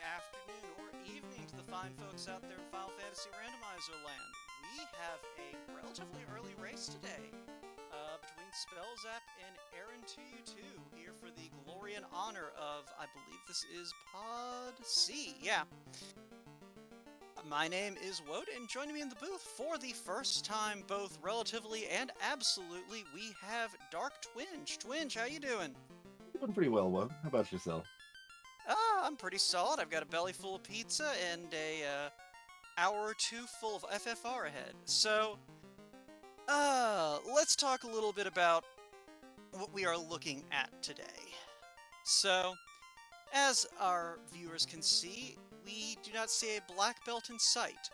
afternoon, or evening to the fine folks out there in Final Fantasy Randomizer land. We have a relatively early race today between Spellzapp and aaron2u2 here for the glory and honor of, I believe this is Pod C. Yeah. My name is Woden, and joining me in the booth for the first time, both relatively and absolutely, we have Dark Twinge. Twinge, how you doing? Doing pretty well, Woe. How about yourself? I'm pretty solid. I've got a belly full of pizza and a hour or two full of FFR ahead. So, let's talk a little bit about what we are looking at today. So, as our viewers can see, we do not see a black belt in sight.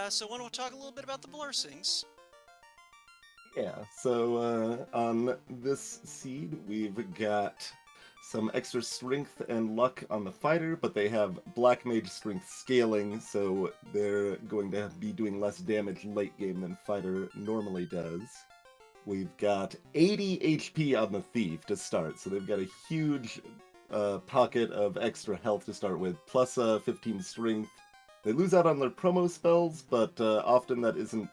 So why don't we talk a little bit about the Blursings? Yeah, so on this seed, we've got some extra strength and luck on the fighter, but they have Black Mage strength scaling, so they're going to be doing less damage late game than fighter normally does. We've got 80 HP on the thief to start, so they've got a huge pocket of extra health to start with, plus 15 strength. They lose out on their promo spells, but often that isn't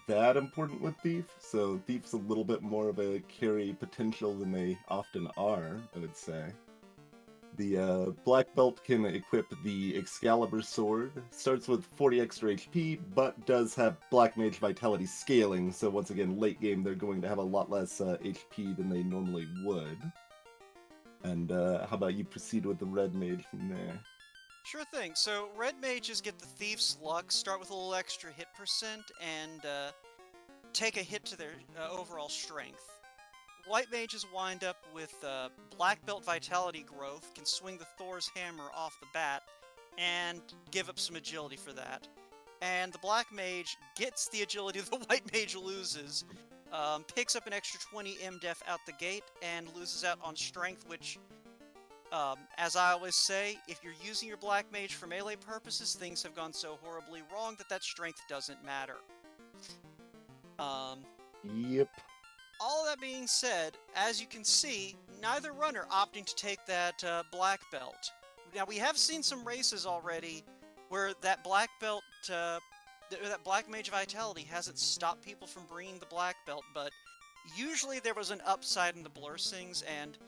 that important with Thief, so Thief's a little bit more of a carry potential than they often are, I would say. The Black Belt can equip the Excalibur Sword, starts with 40 extra HP, but does have Black Mage Vitality scaling, so once again, late game they're going to have a lot less HP than they normally would. And how about you proceed with the Red Mage from there? Sure thing. So red mages get the Thief's Luck, start with a little extra hit percent, and take a hit to their overall strength. White mages wind up with Black Belt Vitality growth, can swing the Thor's Hammer off the bat, and give up some agility for that. And the Black Mage gets the agility the White Mage loses, picks up an extra 20 MDef out the gate, and loses out on Strength, which, as I always say, if you're using your Black Mage for melee purposes, things have gone so horribly wrong that Strength doesn't matter. Yep. All that being said, as you can see, neither runner opting to take that black belt. Now, we have seen some races already where that black belt, that black mage vitality hasn't stopped people from bringing the black belt, but usually there was an upside in the Blursings, and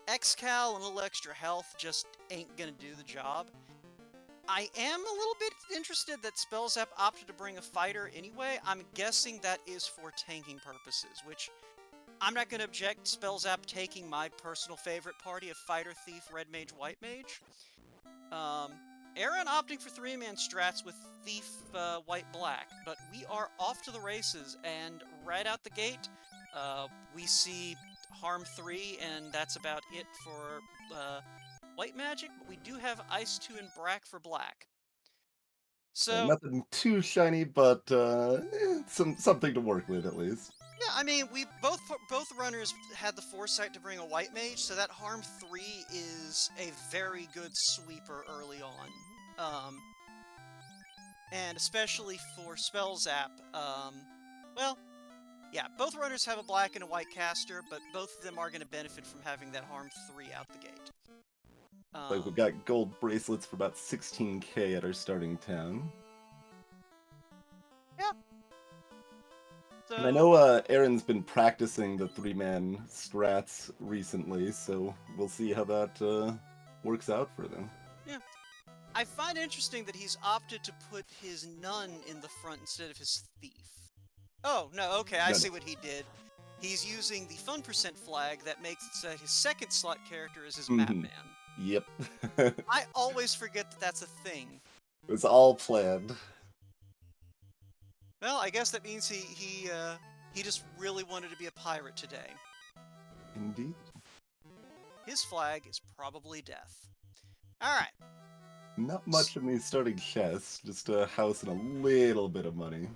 Excal and a little extra health just ain't gonna do the job. I am a little bit interested that Spellzapp opted to bring a fighter anyway. I'm guessing that is for tanking purposes, which I'm not going to object Spellzapp taking my personal favorite party of Fighter, Thief, Red Mage, White Mage. Aaron opting for 3-man strats with Thief, White, Black, but we are off to the races, and right out the gate, we see Harm 3, and that's about it for White Magic, but we do have Ice 2 and Brack for Black. So, Nothing too shiny, but something to work with at least. yeah, I mean, we both runners had the foresight to bring a White Mage, so that Harm 3 is a very good sweeper early on. And especially for Spellzapp, well, yeah, both runners have a black and a white caster, but both of them are going to benefit from having that Harm 3 out the gate. Like we've got gold bracelets for about 16k at our starting town. Yeah. So, And I know Aaron's been practicing the 3-man strats recently, so we'll see how that works out for them. yeah. I find it interesting that he's opted to put his Nun in the front instead of his Thief. Oh, no, okay, I see what he did. He's using the Fun Percent flag that makes it so his second slot character is his Map Man. Yep. I always forget that that's a thing. It was all planned. Well, I guess that means he just really wanted to be a pirate today. Indeed. His flag is probably death. Alright. Not much in the starting chest, just a house and a little bit of money.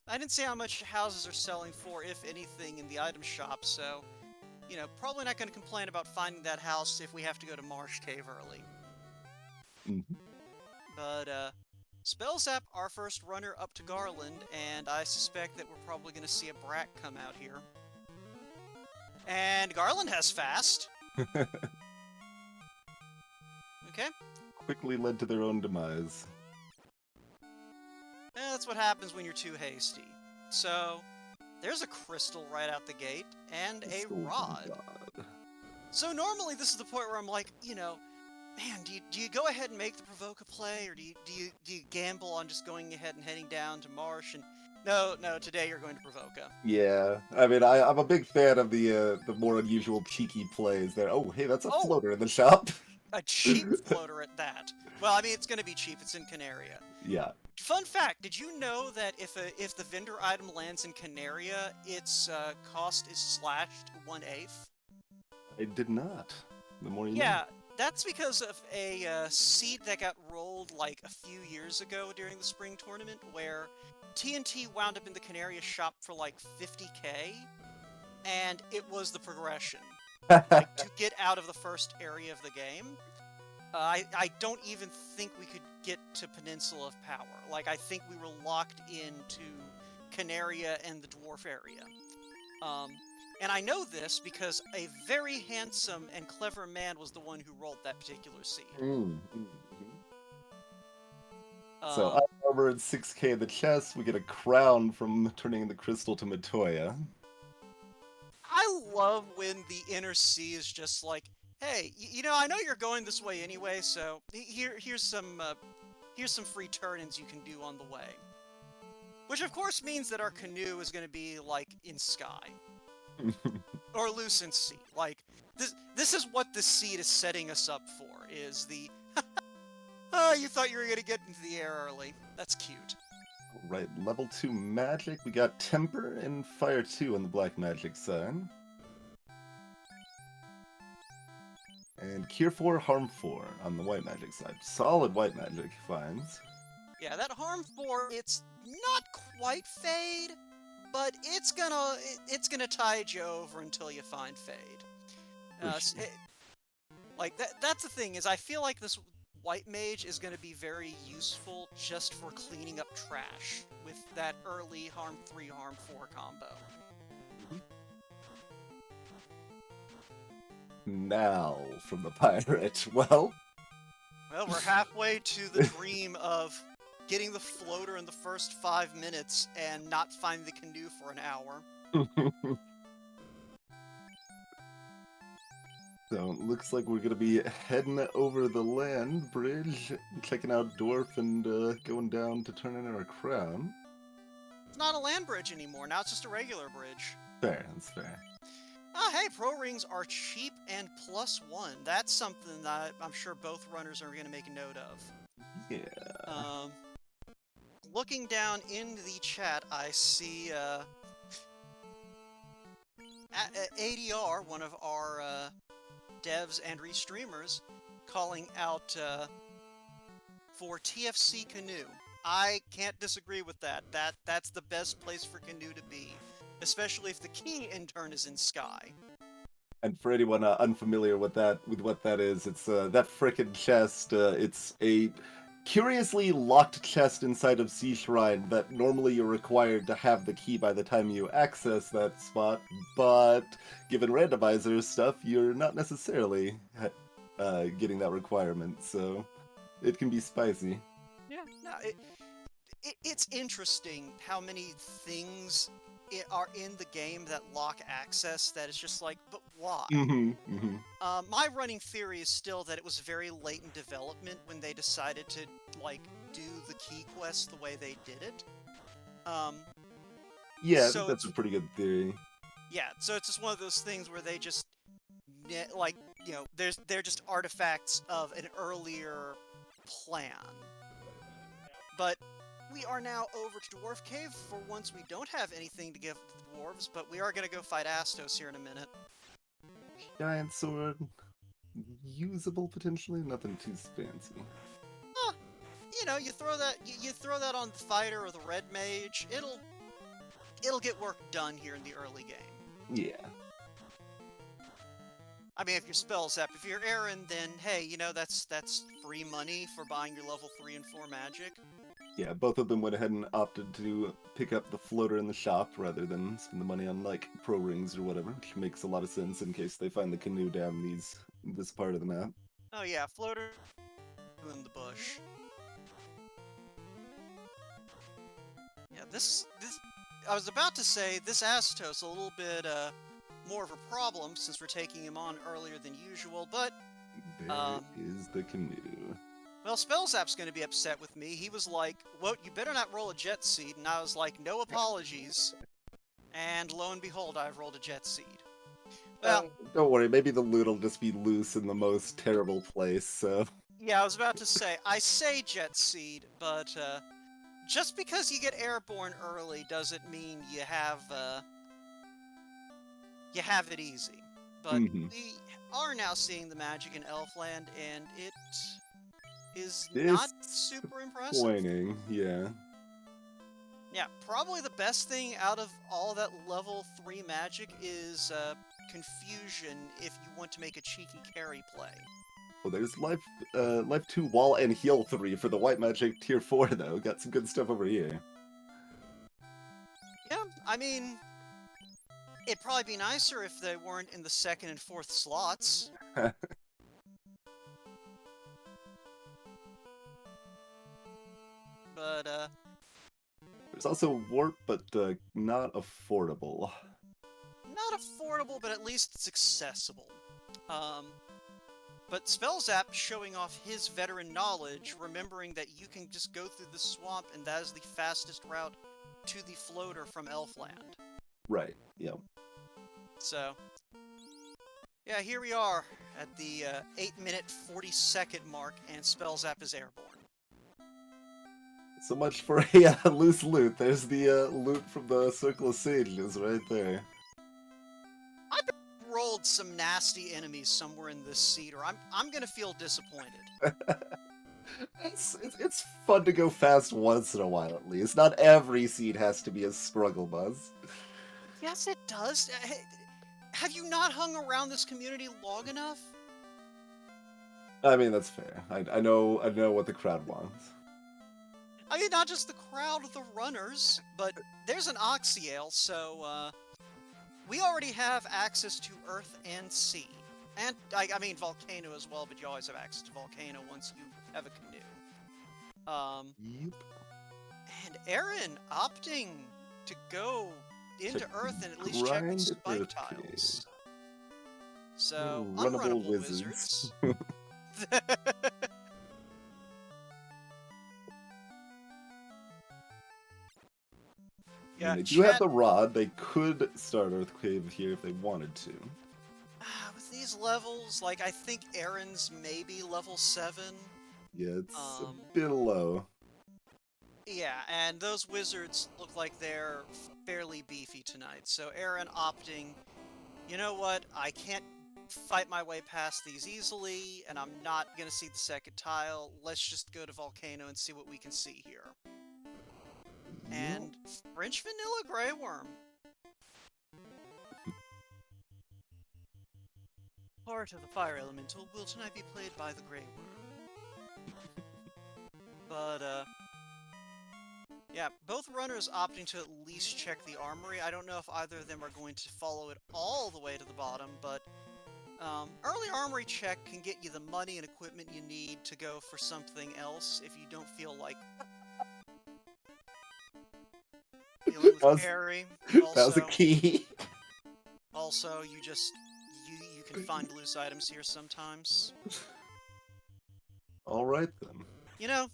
I didn't see how much houses are selling for, if anything, in the item shop, so, you know, probably not going to complain about finding that house if we have to go to Marsh Cave early. But, Spellzapp, our first runner up to Garland, and I suspect that we're probably going to see a Brack come out here. And Garland has fast. Okay. quickly led to their own demise. That's what happens when you're too hasty. So, there's a crystal right out the gate, and a Still, rod. God. So normally this is the point where I'm like, man, do you go ahead and make the provoke a play, or do you gamble on just going ahead and heading down to Marsh? And no, today you're going to provoke a. Yeah, I mean, I'm a big fan of the more unusual cheeky plays there. Oh, hey, that's a Oh, floater in the shop. a cheap floater at that. Well, I mean, it's going to be cheap. It's in Canaria. Yeah, Fun fact: did you know that if the vendor item lands in Canaria, its cost is slashed 1/8? I did not. The more you know. Yeah, that's because of a seed that got rolled like a few years ago during the spring tournament, where TNT wound up in the Canaria shop for like 50k, and it was the progression. Like, to get out of the first area of the game. I don't even think we could get to Peninsula of Power. Like, I think we were locked into Canaria and the Dwarf area. And I know this because a very handsome and clever man was the one who rolled that particular seed. So, armor and 6k in the chest, we get a crown from turning the crystal to Matoya. I love when the inner sea is just like, hey, I know you're going this way anyway, so here's some free turn-ins you can do on the way. Which of course means that our canoe is going to be like in sky. Or loose in sea. Like, this is what the seed is setting us up for, is the you thought you were going to get into the air early. That's cute. Right, level 2 magic. We got Temper and Fire 2 on the black magic side. And Cure 4, Harm 4 on the white magic side. Solid white magic finds. Yeah, that Harm 4, it's not quite Fade, but it's gonna tide you over until you find Fade. Sure. That's the thing, is I feel like this white mage is gonna be very useful just for cleaning up trash with that early Harm 3, Harm 4 combo. Now, from the pirate. Well, we're halfway to the dream of getting the floater in the first 5 minutes and not finding the canoe for an hour. So, it looks like we're gonna be heading over the land bridge, checking out Dwarf, and going down to turn in our crown. It's not a land bridge anymore, now it's just a regular bridge. Fair, that's fair. Hey, pro rings are cheap and +1. That's something that I'm sure both runners are going to make a note of. Yeah. Looking down in the chat, I see ADR, one of our devs and restreamers, calling out for TFC Canoe. I can't disagree with that. That's the best place for Canoe to be. Especially if the key in turn is in Sky. And for anyone unfamiliar with what that is, it's that frickin' chest. It's a curiously locked chest inside of Sea Shrine that normally you're required to have the key by the time you access that spot, but given randomizer stuff, you're not necessarily getting that requirement, so it can be spicy. Yeah, no, it's interesting how many things are in the game that lock access that is just like, but why? My running theory is still that it was very late in development when they decided to, like, do the key quest the way they did it. Yeah, I think that's a pretty good theory. Yeah, so it's just one of those things where they just, like, they're just artifacts of an earlier plan. But we are now over to Dwarf Cave for once we don't have anything to give the dwarves, but we are going to go fight Astos here in a minute. Giant sword. Usable, potentially? Nothing too fancy. You throw that on the fighter or the red mage, it'll get work done here in the early game. Yeah. I mean, if you're Spellzapp, if you're Aaron, then hey, that's free money for buying your level 3 and 4 magic. Yeah, both of them went ahead and opted to pick up the floater in the shop rather than spend the money on, like, pro rings or whatever, which makes a lot of sense in case they find the canoe down this part of the map. Oh yeah, floater cuckoo in the bush. Yeah, this I was about to say this Astos a little bit more of a problem since we're taking him on earlier than usual, but There is the canoe. well, Spellzapp's going to be upset with me. He was like, "Well, you better not roll a jet seed," and I was like, "No apologies." And lo and behold, I've rolled a jet seed. Well, Don't worry, maybe the loot will just be loose in the most terrible place, so... yeah, I was about to say, I say jet seed, but just because you get airborne early doesn't mean you have it easy. But Mhm. we are now seeing the magic in Elfland, and it is not super impressive. Disappointing, yeah. Yeah, probably the best thing out of all that level 3 magic is confusion if you want to make a cheeky carry play. Well, there's life 2 wall and heal 3 for the white magic tier 4, though. Got some good stuff over here. Yeah, I mean, it'd probably be nicer if they weren't in the 2nd and 4th slots. But, There's also warp, but not affordable. not affordable, but at least it's accessible. But Spellzapp showing off his veteran knowledge, remembering that you can just go through the swamp and that is the fastest route to the floater from Elfland. Right, yep. So, yeah, here we are at the 8-minute 40-second mark, and Spellzapp is airborne. So much for a loose loot. There's the loot from the Circle of Sages right there. Rolled some nasty enemies somewhere in this seed, or I'm gonna feel disappointed. It's fun to go fast once in a while, at least. Not every seed has to be a struggle buzz. Yes, it does. Have you not hung around this community long enough? I mean, that's fair. I know what the crowd wants. I mean, not just the crowd of the runners, but there's an Oxyale, so we already have access to Earth and Sea. And, I mean, Volcano as well, but you always have access to Volcano once you have a canoe. Yep. And Aaron opting to go into Check Earth and at least check the grind spike Earth tiles. So, Runnable unrunnable wizards. wizards. I mean, they do have the rod. They could start Earthquake here if they wanted to. With these levels, like, I think Aaron's maybe level 7. Yeah, it's a bit low. Yeah, and those wizards look like they're fairly beefy tonight. So Aaron opting, you know what, I can't fight my way past these easily, and I'm not going to see the second tile. Let's just go to Volcano and see what we can see here. And French Vanilla Grey Worm. Part of the Fire Elemental will tonight be played by the Grey Worm. But, yeah, both runners opting to at least check the armory. I don't know if either of them are going to follow it all the way to the bottom, but early armory check can get you the money and equipment you need to go for something else if you don't feel like dealing with carry. That was a key. Also, you can find loose items here sometimes. Alright then. You know,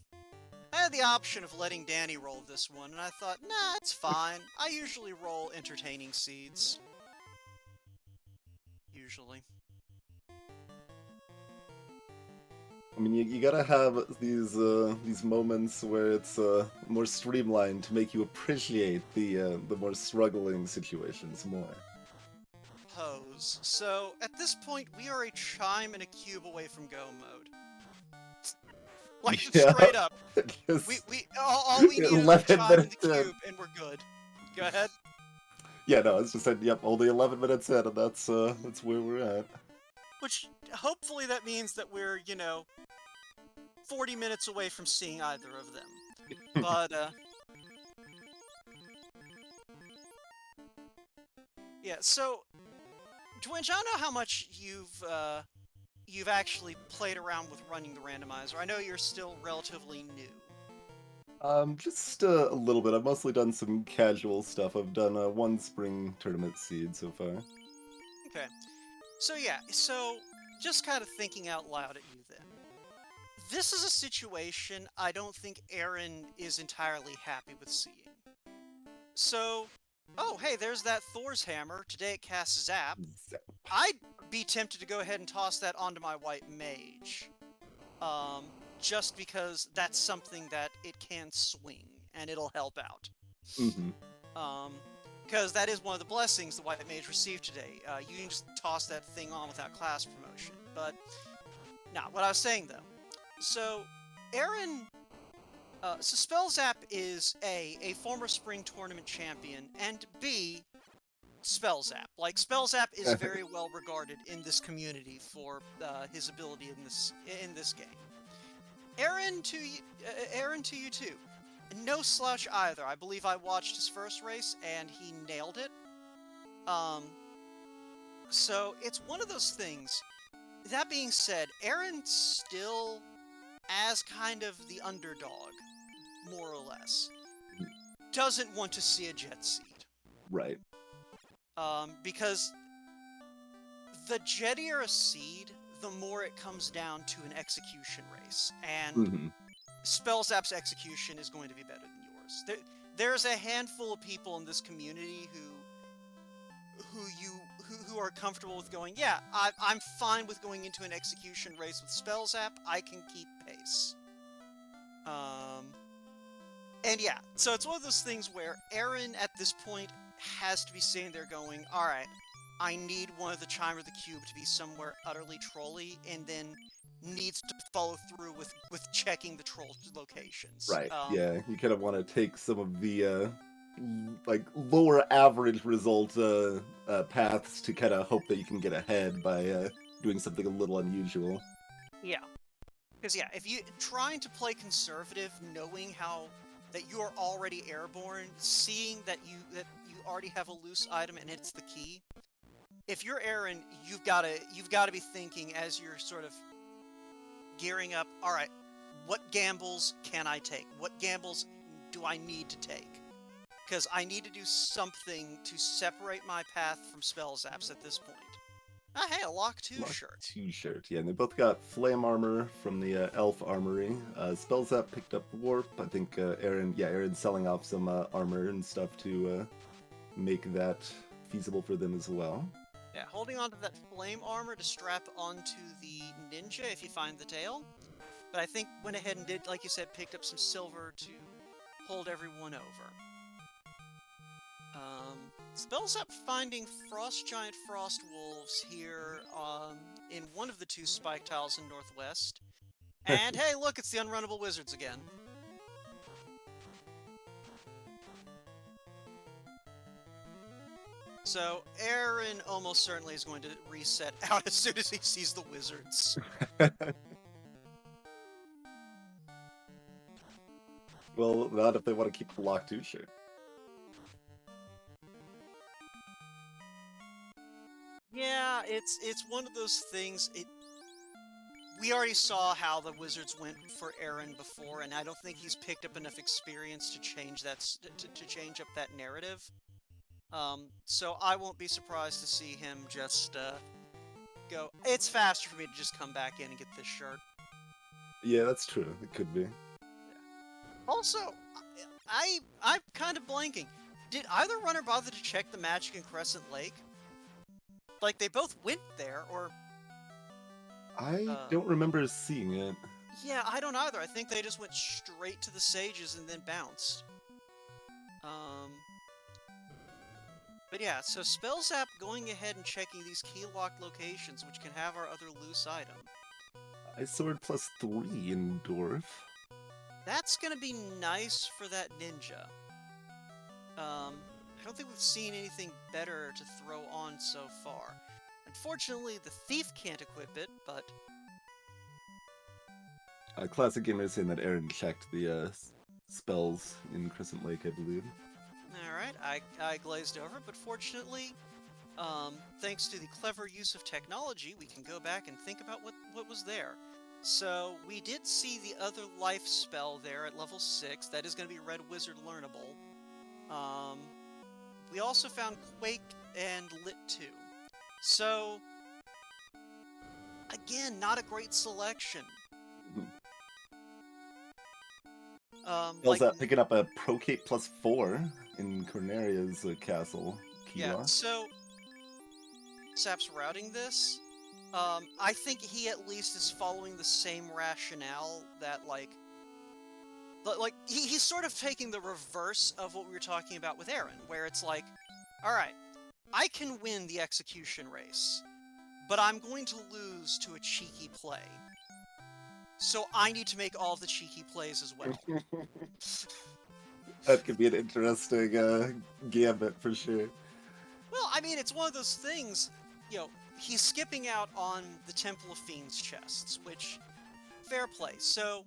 I had the option of letting Danny roll this one, and I thought, nah, it's fine. I usually roll entertaining seeds. Usually. I mean, you gotta have these moments where it's more streamlined to make you appreciate the more struggling situations more. Pose. So, at this point, we are a chime and a cube away from go mode. Like, straight up. All we need is a chime and the cube, and we're good. Go ahead. Yeah, no, it's just said, yep, only 11 minutes in, and that's where we're at. Which, hopefully that means that we're, 40 minutes away from seeing either of them. But, yeah, so, Twinch, I don't know how much you've you've actually played around with running the randomizer. I know you're still relatively new. Just a little bit. I've mostly done some casual stuff. I've done one spring tournament seed so far. Okay. So yeah, so just kind of thinking out loud at you then. This is a situation I don't think Aaron is entirely happy with seeing. So, oh hey, there's that Thor's hammer. Today it casts Zap. Zap. I'd be tempted to go ahead and toss that onto my white mage. Um, just because that's something that it can swing, and it'll help out. Mm-hmm. Because that is one of the blessings the white mage received today. You can just toss that thing on without class promotion. But, now, what I was saying though. So, Aaron, so Spellzapp is a former spring tournament champion, and B, Spellzapp. Like, Spellzapp is very well regarded in this community for his ability in this game. aaron2u2. No slouch either. I believe I watched his first race and he nailed it. So it's one of those things. That being said, Aaron still, as kind of the underdog, more or less, doesn't want to see a jet seed. Right. Because the jettier a seed, the more it comes down to an execution race, and Spellzapp's execution is going to be better than yours. There's a handful of people in this community who are comfortable with going, yeah, I'm fine with going into an execution race with Spellzapp. I can keep pace. And yeah, so it's one of those things where Aaron at this point has to be sitting there going, all right, I need one of the Chime or the Cube to be somewhere utterly trolly, and then needs to follow through with checking the troll locations. Right. Yeah, you kind of want to take some of the like lower average result paths to kind of hope that you can get ahead by doing something a little unusual. Yeah. Because yeah, if you trying to play conservative, knowing how that you are already airborne, seeing that you already have a loose item and it's the key. If you're Aaron, you've got to be thinking as you're sort of gearing up. All right, what gambles can I take? What gambles do I need to take? Because I need to do something to separate my path from Spellzapp's at this point. Ah, hey, a Lock 2 shirt. Lock 2 shirt, yeah, and they both got flame armor from the elf armory. Spellzapp picked up warp. I think Aaron's selling off some armor and stuff to make that feasible for them as well. Yeah, holding on to that flame armor to strap onto the ninja if you find the tail. But I think went ahead and did, like you said, picked up some silver to hold everyone over. Spellzapp finding Frost Giant Frost Wolves here in one of the two spike tiles in Northwest. And hey, look, it's the Unrunnable Wizards again. So, Aaron almost certainly is going to reset out as soon as he sees the wizards. Well, not if they want to keep the Lock 2 shirt. Yeah, it's one of those things. We already saw how the Wizards went for Aaron before, and I don't think he's picked up enough experience to change that to change up that narrative. So I won't be surprised to see him just go. It's faster for me to just come back in and get this shirt. Yeah, that's true. It could be. Yeah. Also, I'm kind of blanking. Did either runner bother to check the magic in Crescent Lake? Like, they both went there, or... I don't remember seeing it. Yeah, I don't either. I think they just went straight to the Sages and then bounced. But yeah, so Spellzapp going ahead and checking these key lock locations, which can have our other loose item. Ice Sword +3 in Dwarf. That's gonna be nice for that ninja. I don't think we've seen anything better to throw on so far. Unfortunately, the Thief can't equip it, but... Classic Gamer is saying that Aaron checked the spells in Crescent Lake, I believe. Alright, I glazed over, but fortunately, thanks to the clever use of technology, we can go back and think about what was there. So we did see the other life spell there at level 6. That is going to be Red Wizard learnable. We also found Quake and Lit 2. So, again, not a great selection. Spellzapp picking up a Procate +4 in Corneria's castle. Yeah, Kila. so Sap's routing this. I think he at least is following the same rationale that, like he's sort of taking the reverse of what we were talking about with Aaron, where it's like, alright, I can win the execution race, but I'm going to lose to a cheeky play. So I need to make all of the cheeky plays as well. That could be an interesting gambit for sure. Well, I mean, it's one of those things, you know, he's skipping out on the Temple of Fiends chests, which, fair play. So,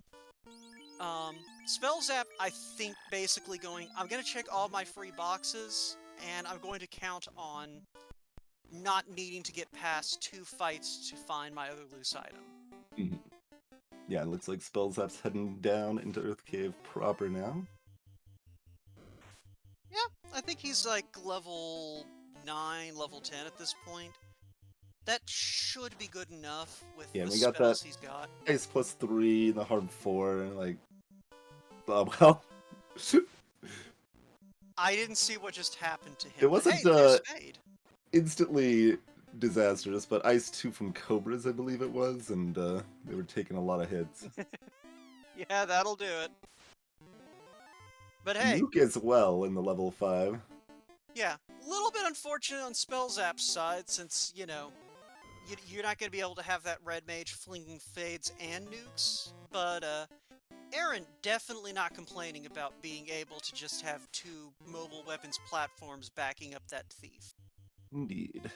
Spellzapp, I think, basically going, I'm going to check all my free boxes, and I'm going to count on not needing to get past 2 fights to find my other loose item. Mm-hmm. Yeah, it looks like Spellzapp's heading down into Earth Cave proper now. Yeah, I think he's like level 9, level 10 at this point. That should be good enough with the spells he's got. Ice +3, the hard 4, like... well... I didn't see what just happened to him. It wasn't hey, instantly disastrous, but Ice 2 from Cobras, I believe it was, and they were taking a lot of hits. Yeah, that'll do it. But hey... Nuke as well in the level 5. Yeah, a little bit unfortunate on Spellzapp's side, since, you know, you're not going to be able to have that Red Mage flinging fades and nukes, but, Aaron definitely not complaining about being able to just have 2 mobile weapons platforms backing up that thief. Indeed.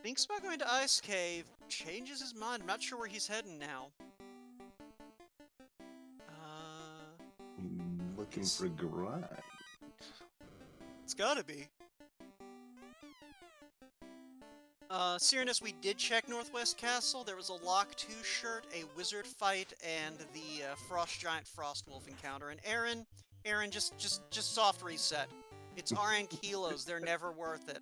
Thinks about going to Ice Cave, changes his mind. I'm not sure where he's heading now. Looking for grind. It's gotta be. Cyranus, we did check Northwest Castle. There was a Lock 2 shirt, a wizard fight, and the Frost Giant Frost Wolf encounter. And Aaron, just soft reset. It's RN kilos. They're never worth it.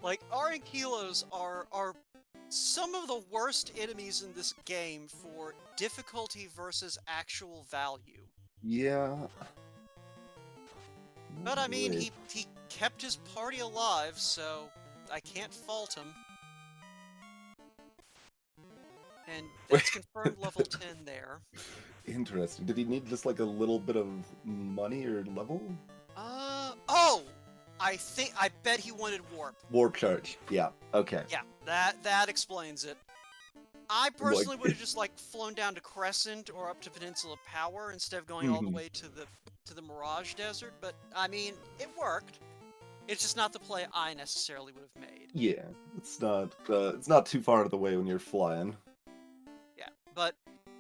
Like, RN kilos are some of the worst enemies in this game for difficulty versus actual value. Yeah. But I mean, he kept his party alive, so I can't fault him. And that's confirmed level 10 there. Interesting. Did he need just like a little bit of money or level? Oh! I bet he wanted warp. Warp charge. Yeah. Okay. Yeah, that explains it. I personally would have just like flown down to Crescent or up to Peninsula Power instead of going all the way to the Mirage Desert, but I mean, it worked. It's just not the play I necessarily would have made. Yeah, it's not too far out of the way when you're flying. Yeah, but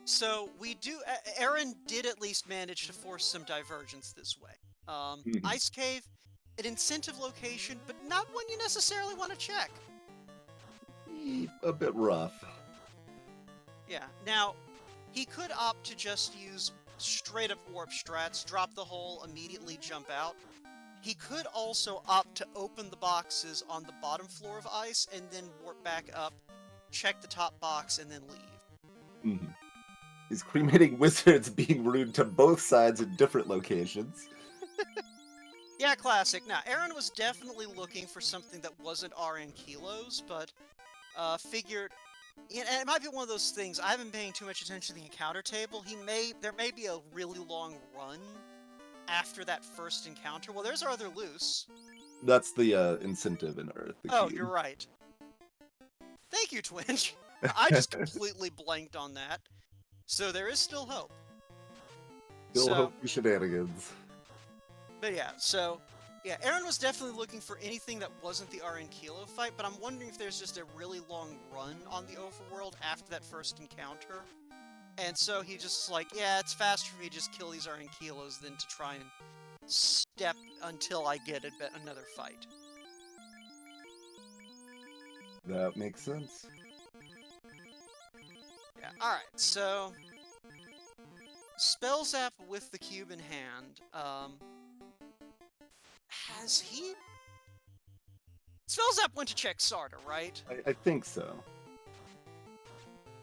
so we do. Aaron did at least manage to force some divergence this way. Ice Cave, an incentive location, but not one you necessarily want to check. A bit rough. Yeah. Now, he could opt to just use straight up warp strats, drop the hole, immediately jump out. He could also opt to open the boxes on the bottom floor of ice and then warp back up, check the top box, and then leave. He's cremating wizards being rude to both sides in different locations. Yeah, classic. Now, Aaron was definitely looking for something that wasn't RN kilos, but figured... And it might be one of those things, I haven't been paying too much attention to the encounter table. There may be a really long run after that first encounter. Well, there's our other loose. That's the incentive in Earth. Oh, you're right. Thank you, Twinch. I just completely blanked on that. So there is still hope. Still hope for shenanigans. But yeah, so... Yeah, Aaron was definitely looking for anything that wasn't the RN Kilo fight, but I'm wondering if there's just a really long run on the overworld after that first encounter. And so he just like, yeah, it's faster for me to just kill these Arranquilos than to try and step until I get another fight. That makes sense. Yeah, alright, so Spellzapp with the cube in hand. Has he... Spellzapp went to check Sarda, right? I think so.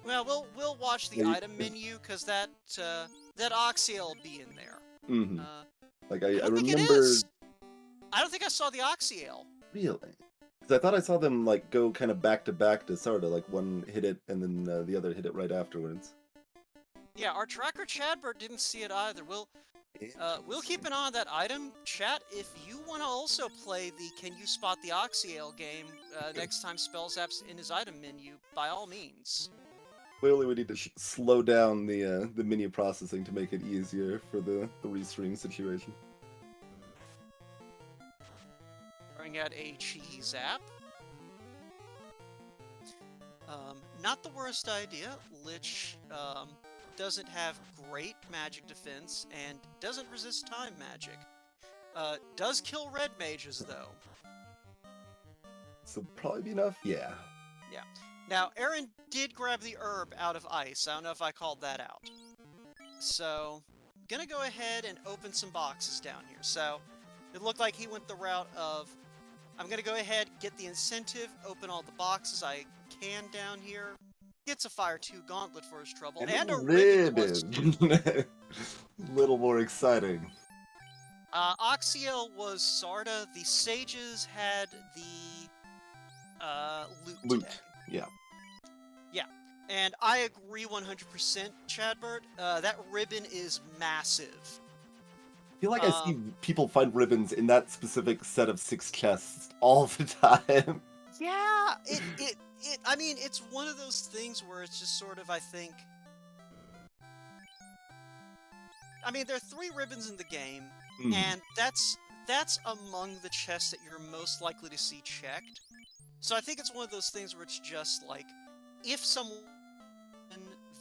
Well, we'll watch the Yeah, item menu, because that Oxyel will be in there. Mm-hmm. Like, I I don't think it remember... is! I don't think I saw the Oxyel. Really? Because I thought I saw them, like, go kind of back-to-back to Sarda. Like, one hit it, and then the other hit it right afterwards. Yeah, our tracker Chadbert didn't see it either. We'll keep an eye on that item. Chat, if you want to also play the Can You Spot the Oxyale game next time Spellzapp's in his item menu, by all means. Clearly, we need to slow down the menu processing to make it easier for the restream situation. Bring out a cheeky zap. Not the worst idea. Lich doesn't have great magic defense and doesn't resist time magic. Does kill red mages though. So probably be enough? Yeah. Yeah. Now, Aaron did grab the herb out of ice. I don't know if I called that out. So, gonna go ahead and open some boxes down here. So, it looked like he went the route of, I'm gonna go ahead, get the incentive, open all the boxes I can down here. Gets a Fire 2 gauntlet for his trouble, and a ribbon plus 2. Little more exciting. Oxiel was Sarda. The sages had the loot today. Yeah. Yeah, and I agree 100%, Chadbert. That ribbon is massive. I feel like I see people find ribbons in that specific set of 6 chests all the time. Yeah, I mean, it's one of those things where it's just sort of, I think... I mean, there are 3 ribbons in the game, and that's among the chests that you're most likely to see checked. So I think it's one of those things where it's just like, if someone...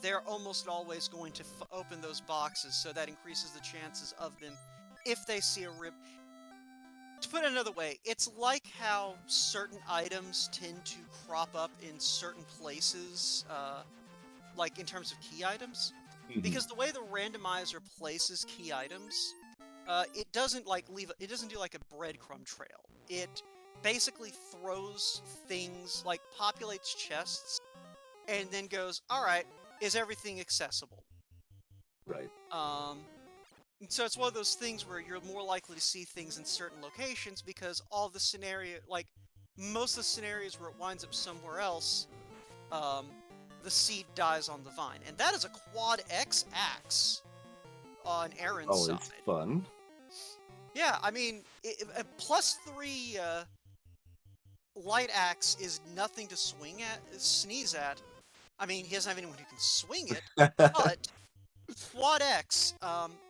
they're almost always going to open those boxes, so that increases the chances of them if they see a rib. To put it another way, it's like how certain items tend to crop up in certain places, like in terms of key items. Because the way the randomizer places key items, it doesn't like it doesn't do like a breadcrumb trail. It basically throws things, like populates chests, and then goes, alright, is everything accessible? Right. So it's one of those things where you're more likely to see things in certain locations because all the scenario, like, most of the scenarios where it winds up somewhere else, the seed dies on the vine. And that is a quad X axe on Aaron's side. Always fun. Yeah, I mean, a +3 light axe is nothing to sneeze at. I mean, he doesn't have anyone who can swing it, but Quad X,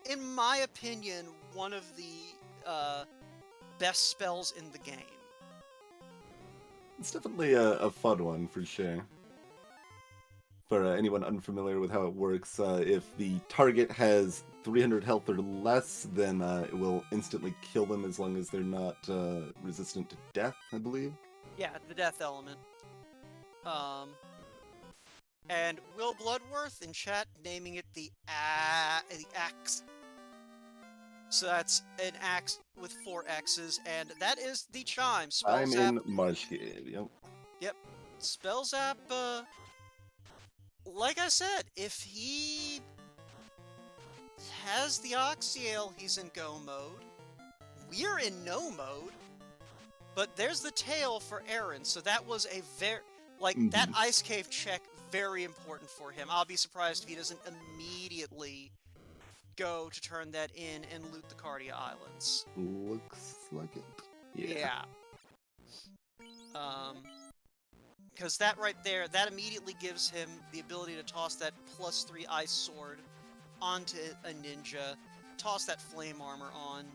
in my opinion, one of the best spells in the game. It's definitely a fun one, for sure. For anyone unfamiliar with how it works, if the target has 300 health or less, then it will instantly kill them as long as they're not resistant to death, I believe. Yeah, the death element. And Will Bloodworth in chat naming it the axe. So that's an axe with 4 X's, and that is the chime. I'm in Marshcave, yep. Yep. Spellzapp, like I said, if he has the Oxyale, he's in go mode. We're in no mode. But there's the tail for Aaron, so that was a very... Like, that Ice Cave check, very important for him. I'll be surprised if he doesn't immediately go to turn that in and loot the Cardia Islands. Looks like it. Yeah. Because that right there, that immediately gives him the ability to toss that +3 ice sword onto a ninja, toss that flame armor on,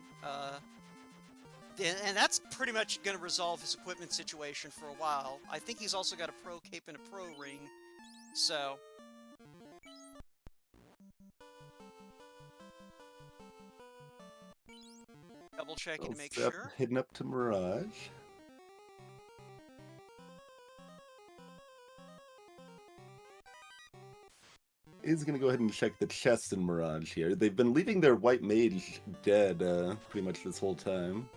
and that's pretty much going to resolve his equipment situation for a while. I think he's also got a pro cape and a pro ring, so... Double checking to make Spellzapp sure. heading up to Mirage. Is going to go ahead and check the chest in Mirage here. They've been leaving their white mage dead pretty much this whole time.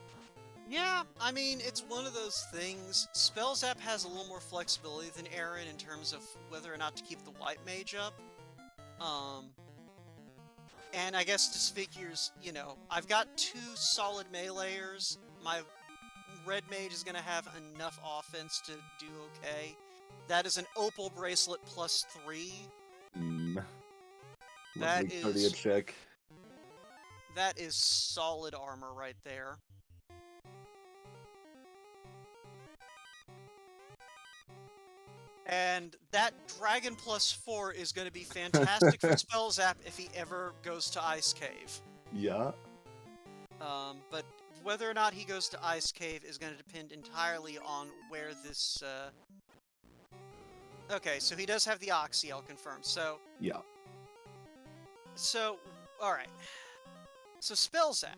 Yeah, I mean, it's one of those things. Spellzapp has a little more flexibility than Aaron in terms of whether or not to keep the white mage up. And I guess this figures, you know, I've got 2 solid meleeers. My red mage is going to have enough offense to do okay. That is an opal bracelet plus 3. That Lovely cardio check. That is solid armor right there. And that Dragon plus 4 is going to be fantastic for Spellzapp if he ever goes to Ice Cave. Yeah. But whether or not he goes to Ice Cave is going to depend entirely on where this... Okay, so he does have the Oxy, I'll confirm. So... Yeah. So, alright. So Spellzapp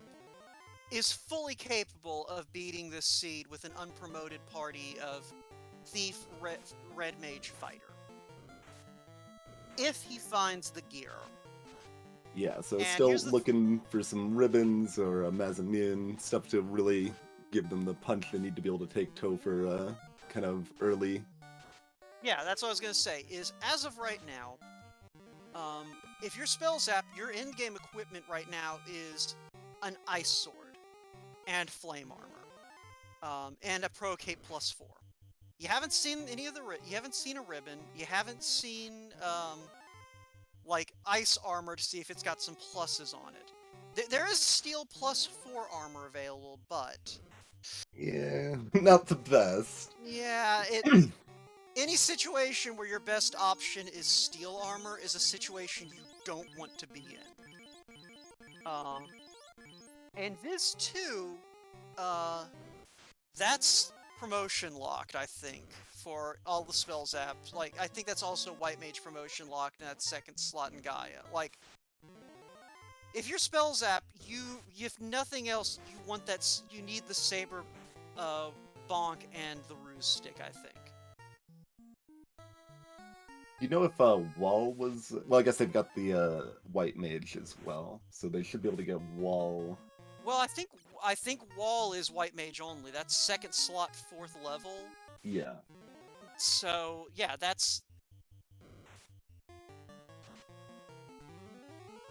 is fully capable of beating this seed with an unpromoted party of Thief, Red Mage Fighter. If he finds the gear. Yeah, so And still looking for some ribbons or a mezzanine, stuff to really give them the punch they need to be able to take Topher kind of early. Yeah, that's what I was going to say, is as of right now, if you're Spellzapp, your in-game equipment right now is an Ice Sword and Flame Armor, and a Pro Cape plus 4. You haven't seen any of the you haven't seen a ribbon. You haven't seen like ice armor to see if it's got some pluses on it. There is steel plus 4 armor available, but yeah, not the best. Yeah, any situation where your best option is steel armor is a situation you don't want to be in. And this too, that's promotion locked, I think, for all the Spellzapp. Like, I think that's also White Mage promotion locked in that 2nd slot in Gaia. Like, if you're Spellzapp, if nothing else, you need the Saber, Bonk and the Ruse Stick, I think. You know if Wall was... Well, I guess they've got the White Mage as well, so they should be able to get Wall. Well, I think Wall is White Mage only. That's 2nd slot, 4th level. Yeah. So, yeah, that's... I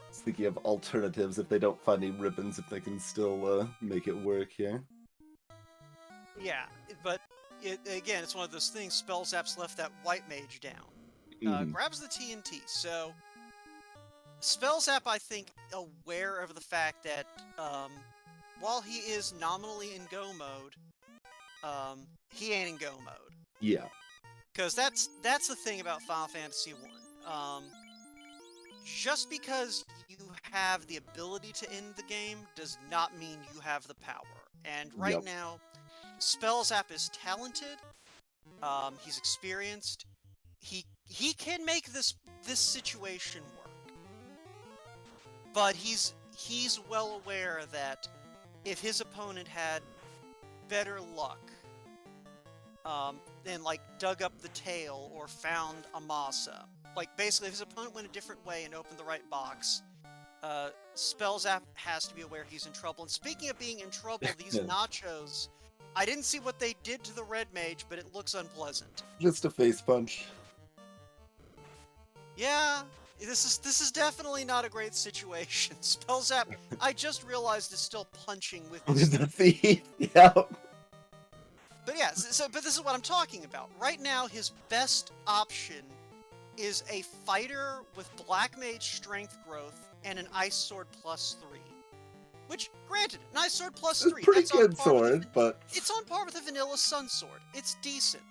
was thinking of alternatives if they don't find any ribbons, if they can still make it work here. Yeah, but again, it's one of those things. Spellzapp's left that White Mage down. Grabs the TNT. So, Spellzapp, I think, aware of the fact that while he is nominally in Go mode, he ain't in Go mode. Yeah. Because that's the thing about Final Fantasy 1. Just because you have the ability to end the game does not mean you have the power. And right now, Spellzapp is talented. He's experienced. He can make this situation work. But he's well aware that if his opponent had better luck, then like dug up the tail or found Amasa, like basically if his opponent went a different way and opened the right box, Spellzapp has to be aware he's in trouble. And speaking of being in trouble, these nachos, I didn't see what they did to the red mage, but it looks unpleasant. Just a face punch. Yeah, this is definitely not a great situation. Spellzapp, I just realized, is still punching with the thief. Yeah. But yeah, but this is what I'm talking about. Right now, his best option is a fighter with Black Mage strength growth and an Ice Sword plus 3. Which, granted, an Ice Sword plus 3. Pretty good sword, but... It's on par with a vanilla Sun Sword. It's decent.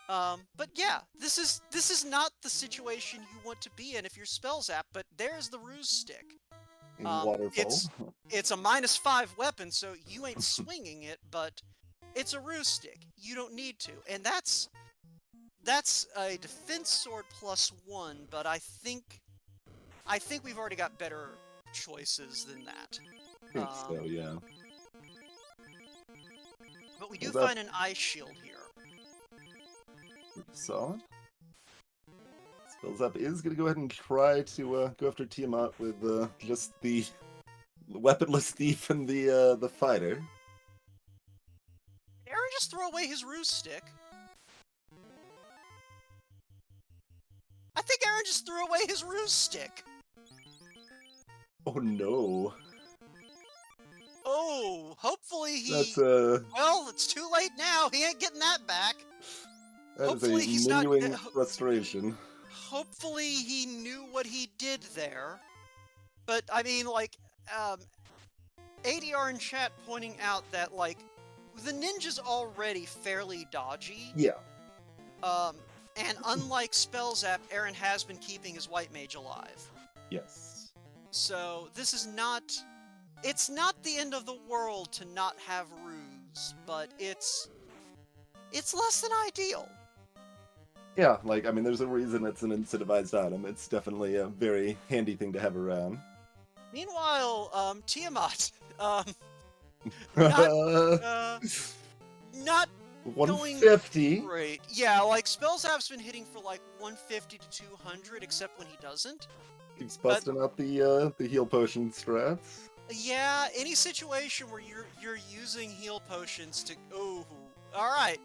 But yeah, this is not the situation you want to be in if you're Spellzapp, but there's the Ruse Stick. Waterfall. It's a -5 weapon, so you ain't swinging it, but it's a Ruse Stick. You don't need to. And that's a defense sword plus 1, but I think we've already got better choices than that. think so, yeah. But we do Is that find an ice shield here. pretty solid? Spellzapp is going to go ahead and try to go after Tiamat with just the weaponless thief and the fighter. Did Aaron just throw away his ruse stick? I think Aaron just threw away his ruse stick. Oh no. Oh, hopefully he... That's Well, it's too late now. He ain't getting that back. that Hopefully is a he's not... genuine frustration. Hopefully he knew what he did there. But, I mean, like, ADR in chat pointing out that, like, the ninja's already fairly dodgy. Yeah. And unlike Spellzapp, Aaron has been keeping his white mage alive. Yes. So, this is not... It's not the end of the world to not have ruse, but it's less than ideal. Yeah, like, I mean, there's a reason it's an incentivized item. It's definitely a very handy thing to have around. Meanwhile, Tiamat, not 150. going great. Yeah, like, Spellzapp's been hitting for, like, 150 to 200, except when he doesn't. Keeps busting out the heal potion strats. Yeah, any situation where you're using heal potions to... Oh, alright.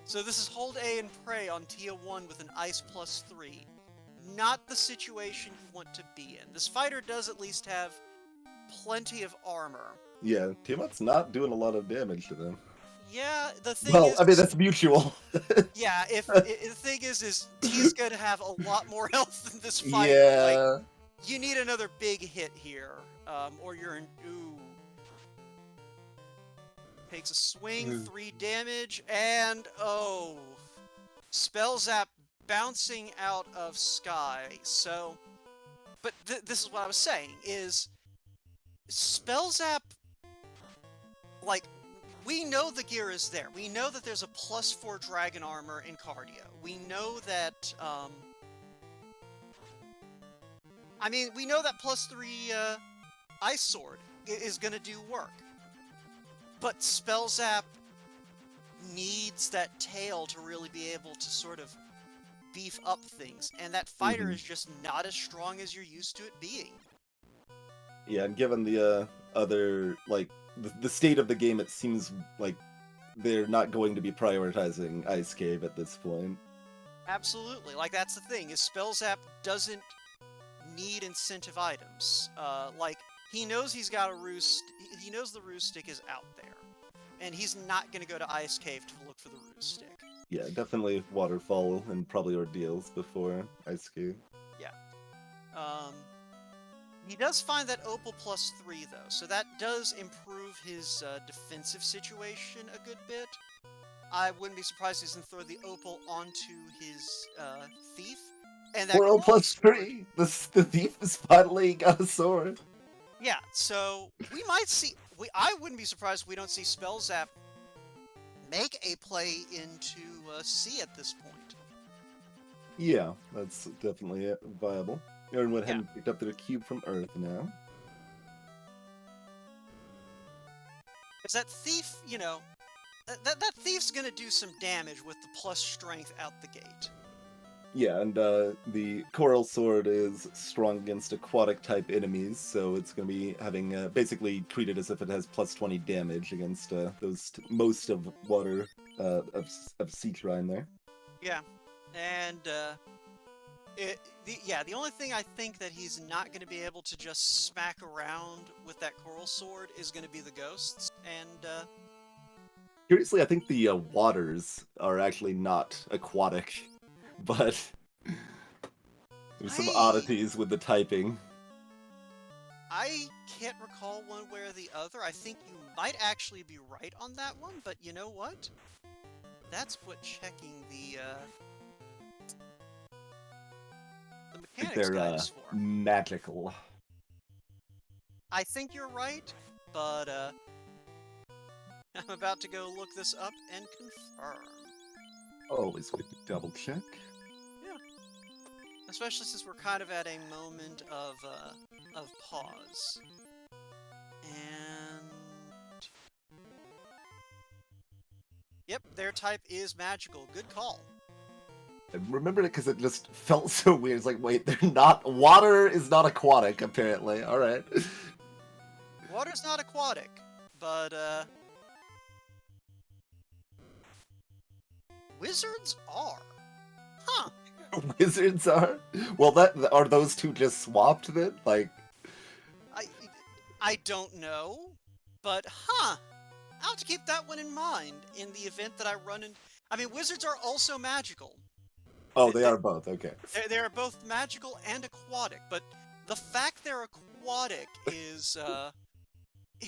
So this is hold A and pray on Tia 1 with an ice +3. Not the situation you want to be in. This fighter does at least have plenty of armor. Yeah, Tiamat's not doing a lot of damage to them. Yeah, the thing Well, is... I mean, that's mutual. Yeah, the thing is Tia's gonna have a lot more health than this fighter. Yeah. Like, you need another big hit here, or you're in... Ooh. Takes a swing, 3 damage, and... Oh. Spellzapp bouncing out of Sky, so... But this is what I was saying, is... Spellzapp... Like, we know the gear is there. We know that there's a +4 dragon armor in cardio. We know that, I mean, we know that +3, ice sword is gonna do work. But Spellzapp needs that tail to really be able to sort of beef up things, and that fighter is just not as strong as you're used to it being. Yeah, and given the other, like, the state of the game, it seems like they're not going to be prioritizing Ice Cave at this point. Absolutely. Like, that's the thing, is Spellzapp doesn't need incentive items. Like, he knows he's got a ruse... He knows the ruse stick is out there. And he's not going to go to Ice Cave to look for the ruse stick. Yeah, definitely Waterfall and probably Ordeals before Ice Cave. Yeah. He does find that Opal +3, though, so that does improve his defensive situation a good bit. I wouldn't be surprised if he doesn't throw the Opal onto his Thief. And that World Coral +3! The Thief has finally got a sword! Yeah, so we might see... I wouldn't be surprised if we don't see Spellzapp make a play into C at this point. Yeah, that's definitely viable. Aaron went ahead and picked up their cube from Earth now. Because that Thief, you know... That Thief's gonna do some damage with the plus strength out the gate. Yeah, and the Coral Sword is strong against aquatic-type enemies, so it's going to be having basically treated as if it has +20 damage against those most of water of sea trine there. Yeah, and the only thing I think that he's not going to be able to just smack around with that Coral Sword is going to be the ghosts, and curiously, I think the waters are actually not aquatic. But there's some oddities with the typing. I can't recall one way or the other. I think you might actually be right on that one, but you know what? That's what checking the mechanics guide is for. Magical. I think you're right, but I'm about to go look this up and confirm. Always good to double check. Especially since we're kind of at a moment of pause. Yep, their type is magical. Good call. I remembered it because it just felt so weird. It's like, wait, they're not. Water is not aquatic, apparently. All right. Water's not aquatic, but wizards are. Huh. Wizards are. Well, that are those two just swapped then? Like, I I don't know, but I'll have to keep that one in mind in the event that I run in. I mean, wizards are also magical. oh, They, they they, are both. Okay. they are both magical and aquatic, but the fact they're aquatic is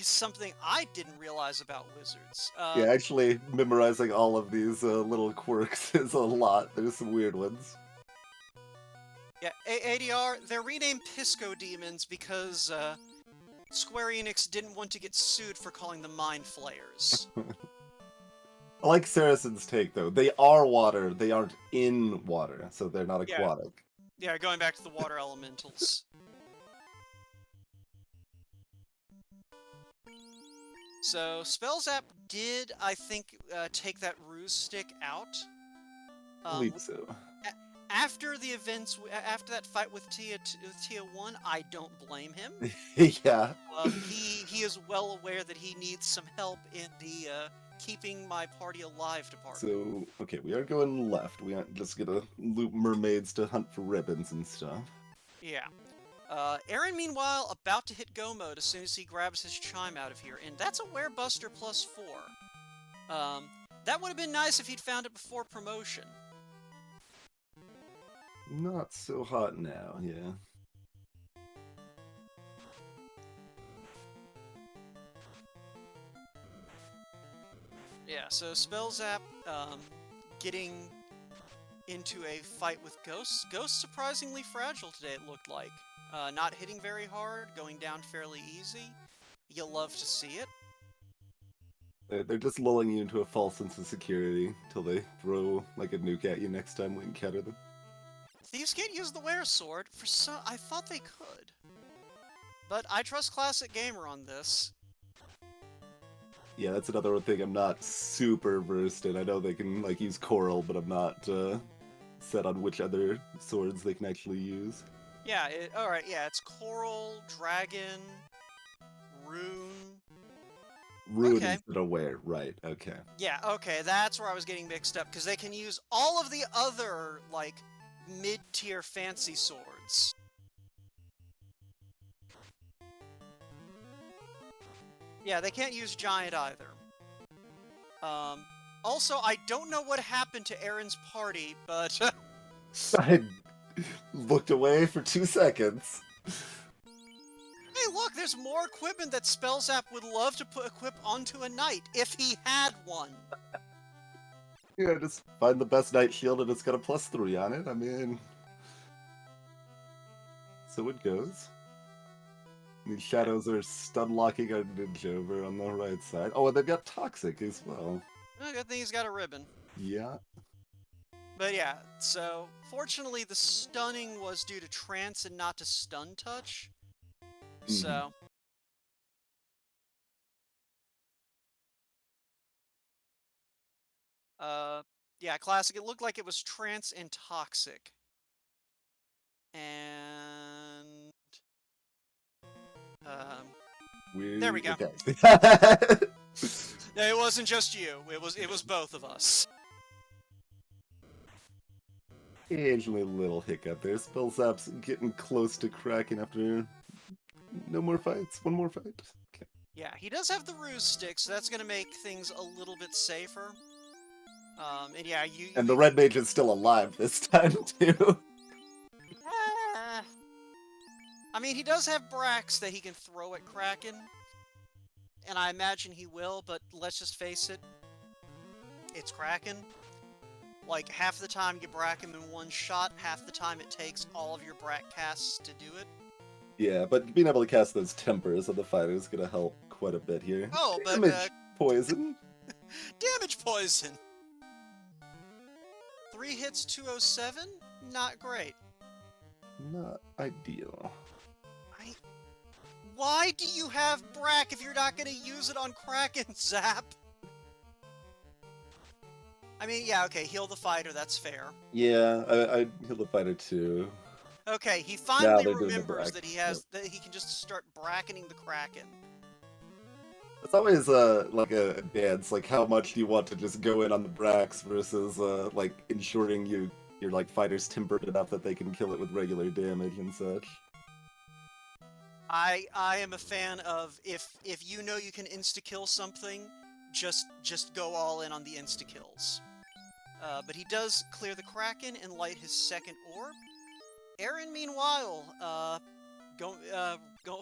something I didn't realize about wizards. Yeah, actually, memorizing all of these little quirks is a lot. There's some weird ones. Yeah, ADR, they're renamed Pisco Demons because Square Enix didn't want to get sued for calling them Mind Flayers. I like Saracen's take, though. They are water. They aren't in water, so they're not Yeah. aquatic. Yeah, going back to the water elementals. So, Spellzapp did, I think, take that ruse stick out. I believe so. After the events, after that fight with Tia 1, I don't blame him. Yeah. He is well aware that he needs some help in the keeping my party alive department. So, okay, we are going left. We aren't just gonna loop mermaids to hunt for ribbons and stuff. Yeah. Aaron, meanwhile, about to hit go mode as soon as he grabs his chime out of here, and that's a Werebuster +4. That would have been nice if he'd found it before promotion. Not so hot now, yeah. Yeah, so Spellzapp, getting into a fight with Ghosts. Ghosts surprisingly fragile today, it looked like. Not hitting very hard, going down fairly easy. You'll love to see it. They're just lulling you into a false sense of security till they throw like a nuke at you next time we encounter them. Thieves can't use the Were Sword. I thought they could. But I trust Classic Gamer on this. Yeah, that's another thing I'm not super versed in. I know they can like use Coral, but I'm not set on which other swords they can actually use. Yeah, alright, yeah, it's Coral, Dragon, Rune. Rune Okay. instead of Were, right, okay. Yeah, okay, that's where I was getting mixed up, because they can use all of the other, like, mid-tier fancy swords. Yeah, they can't use Giant either. Also, I don't know what happened to Aaron's party, but... I looked away for 2 seconds. Hey, look, there's more equipment that Spellzapp would love to equip onto a knight, if he had one. Yeah, just find the best knight shield and it's got a +3 on it. I mean... So it goes. These shadows are stun-locking our ninja over on the right side. Oh, and they've got Toxic as well. Good thing he's got a ribbon. Yeah. But yeah, so fortunately the stunning was due to trance and not to stun touch. So... yeah, Classic, it looked like it was trance and toxic. And... there we go. Okay. No, it wasn't just you. It was both of us. Occasionally a little hiccup there. Spellzapp's getting close to cracking after no more fights. One more fight. Okay. Yeah, he does have the ruse stick, so that's gonna make things a little bit safer. And yeah, And the red mage is still alive this time too. I mean, he does have Brax that he can throw at Kraken. And I imagine he will, but let's just face it. It's Kraken. Like, half the time you brack him in one shot, half the time it takes all of your brack casts to do it. Yeah, but being able to cast those tempers on the fighter is going to help quite a bit here. Oh, but... Damage poison. Damage poison! 3 hits, 207? Not great. Not ideal. Why do you have Brack if you're not going to use it on Kraken, Zap? I mean, yeah, okay, heal the fighter, that's fair. Yeah, I'd heal the fighter too. Okay, he Now finally they're doing the remembers brack. that Yep. that he can just start bracketing the Kraken. It's always like a dance. Like, how much do you want to just go in on the bracks versus like ensuring your like fighters tempered enough that they can kill it with regular damage and such. I am a fan of if you know you can insta kill something, just go all in on the insta kills. But he does clear the Kraken and light his second orb. Aaron, meanwhile,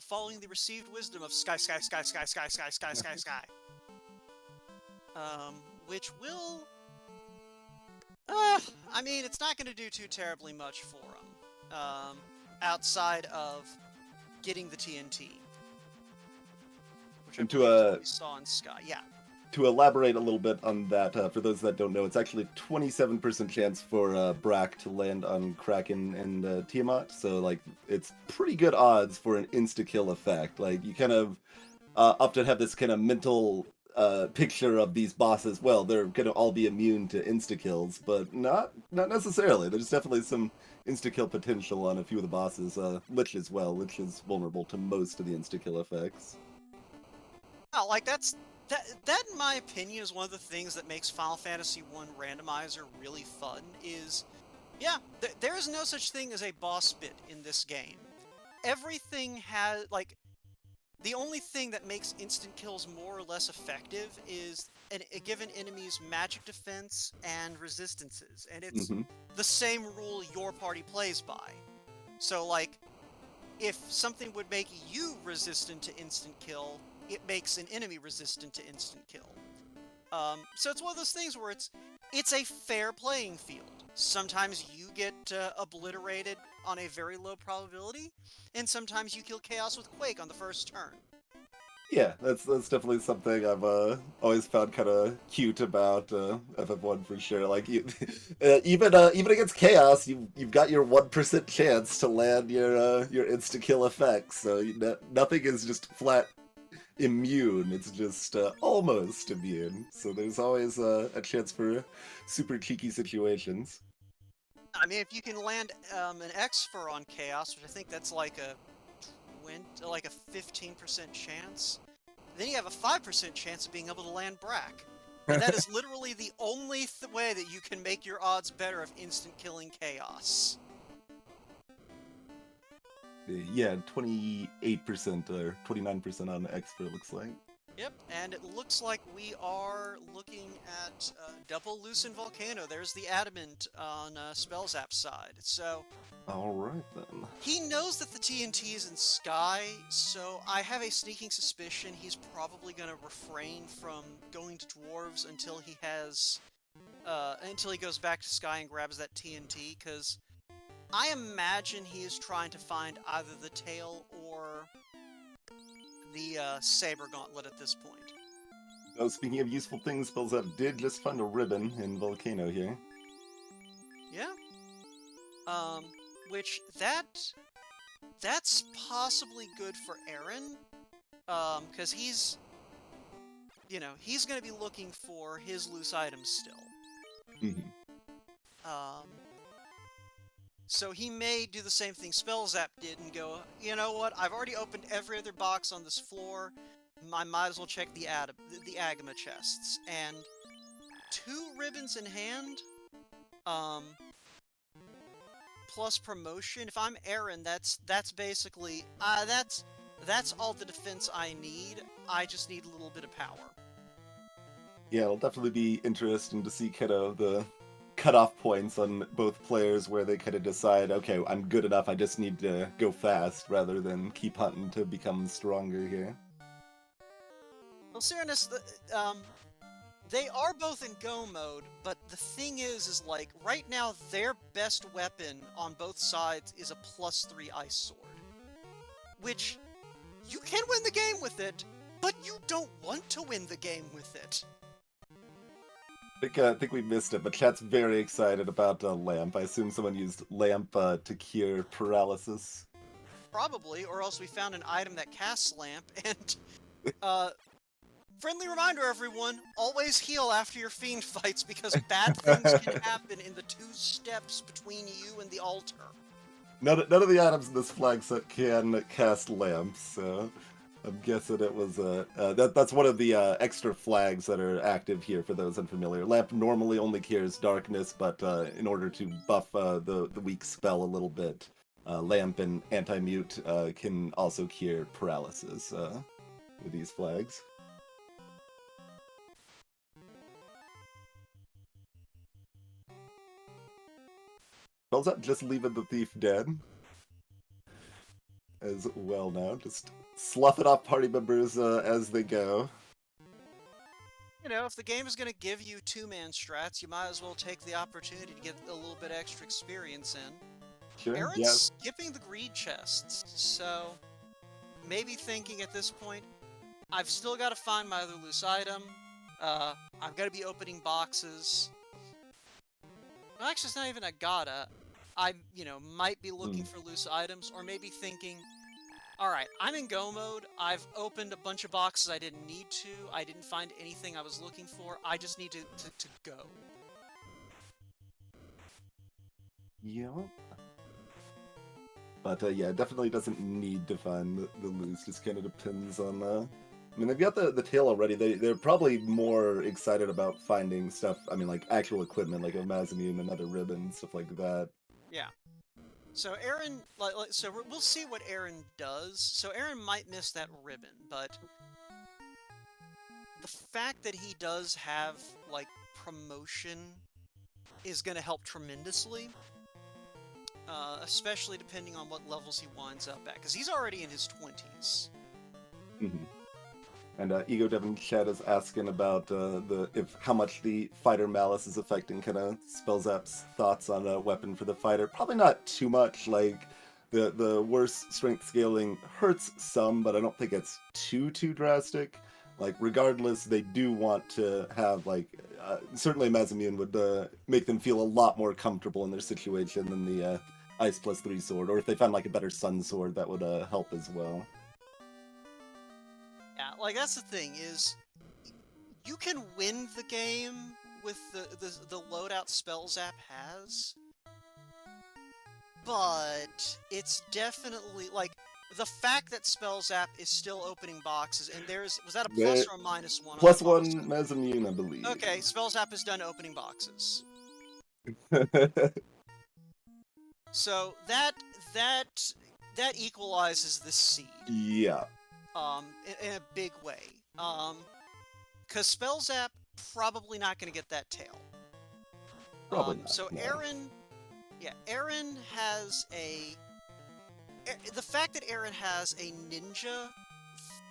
following the received wisdom of sky, sky, sky, sky, sky, sky, sky, sky, sky. Which will, I mean, it's not going to do too terribly much for him. Outside of getting the TNT, which I And believe is what we saw in Sky. Yeah. to elaborate a little bit on that, for those that don't know, it's actually 27% chance for Brack to land on Kraken and Tiamat. So like, it's pretty good odds for an insta kill effect. Like, you kind of often have this kind of mental picture of these bosses. Well, they're gonna all be immune to insta kills, but not necessarily. There's definitely some insta kill potential on a few of the bosses. Lich as well. Lich is vulnerable to most of the insta kill effects. Oh, like that in my opinion is one of the things that makes Final Fantasy 1 Randomizer really fun. Is yeah, there is no such thing as a boss bit in this game. Everything has like. The only thing that makes instant kills more or less effective is a given enemy's magic defense and resistances, and it's Mm-hmm. the same rule your party plays by. So, like, if something would make you resistant to instant kill, it makes an enemy resistant to instant kill. So it's one of those things where it's a fair playing field. Sometimes you get obliterated on a very low probability, and sometimes you kill Chaos with Quake on the first turn. Yeah, that's definitely something I've always found kind of cute about FF1 for sure. Like, you, even against Chaos, you've got your 1% chance to land your insta kill effects. So nothing is just flat immune. It's just almost immune. So there's always a chance for super cheeky situations. I mean, if you can land an X-Fur on Chaos, which I think that's like a 15% chance, then you have a 5% chance of being able to land Brack. And that is literally the only way that you can make your odds better of instant killing Chaos. Yeah, 28% or 29% on Expert looks like. Yep, and it looks like we are looking at double Lucent Volcano. There's the Adamant on Spellzapp's side. So All right then. he knows that the TNT is in Sky, so I have a sneaking suspicion he's probably going to refrain from going to Dwarves until he has, until he goes back to Sky and grabs that TNT, because I imagine he is trying to find either the tail or the Saber Gauntlet at this point. Oh, speaking of useful things, Spellzapp did just find a ribbon in Volcano here. Yeah. Which that's possibly good for Aaron, because he's going to be looking for his loose items still. Mm-hmm. So he may do the same thing Spellzapp did and go, you know what, I've already opened every other box on this floor, I might as well check the Agama chests. And 2 ribbons in hand, plus promotion. If I'm Aaron, that's basically, that's all the defense I need. I just need a little bit of power. Yeah, it'll definitely be interesting to see kind of the cutoff points on both players where they kind of decide, okay, I'm good enough, I just need to go fast, rather than keep hunting to become stronger here. Well, Serenus, they are both in go mode, but the thing is like, right now, their best weapon on both sides is a +3 ice sword. Which, you can win the game with it, but you don't want to win the game with it. I think we missed it, but chat's very excited about Lamp. I assume someone used Lamp to cure paralysis. Probably, or else we found an item that casts Lamp, and, Friendly reminder, everyone, always heal after your fiend fights because bad things can happen in the 2 steps between you and the altar. None of the items in this flag set can cast lamps, so I'm guessing it was that's one of the extra flags that are active here for those unfamiliar. Lamp normally only cures darkness, but in order to buff the weak spell a little bit, lamp and anti-mute can also cure paralysis with these flags. Spellzapp just leaving the thief dead as well now. Just sloughing off party members as they go. You know, if the game is going to give you 2-man strats, you might as well take the opportunity to get a little bit extra experience in. Sure, Aaron's yes. skipping the greed chests, so maybe thinking at this point, I've still got to find my other loose item. I've got to be opening boxes. Well, actually, it's not even a gotta. I, might be looking for loose items, or maybe thinking, alright, I'm in go mode, I've opened a bunch of boxes I didn't need to, I didn't find anything I was looking for, I just need to go. Yeah. But yeah, it definitely doesn't need to find the loose, just kind of depends on I mean, they've got the tail already. They're probably more excited about finding stuff. I mean, like actual equipment, like a Mazamune and another ribbon, stuff like that. Yeah. So Aaron, so we'll see what Aaron does. So Aaron might miss that ribbon, but the fact that he does have, like, promotion is going to help tremendously. Especially depending on what levels he winds up at, because he's already in his 20s. Mm-hmm. And Ego Devin Chat is asking about how much the fighter malice is affecting kind of Spellzapp's thoughts on a weapon for the fighter. Probably not too much. Like the worse strength scaling hurts some, but I don't think it's too drastic. Like regardless, they do want to have certainly Mazamune would make them feel a lot more comfortable in their situation than the Ice +3 sword, or if they found like a better Sun sword, that would help as well. Yeah, like, that's the thing, is you can win the game with the loadout Spellzapp has, but it's definitely, like, the fact that Spellzapp is still opening boxes, and was that a plus or a -1 on that +1 Mazamune, I believe. Okay, Spellzapp is done opening boxes. So that equalizes the seed. Yeah. In a big way. Because Spellzapp probably not going to get that tail. Probably not. So no. Aaron has the fact that Aaron has a ninja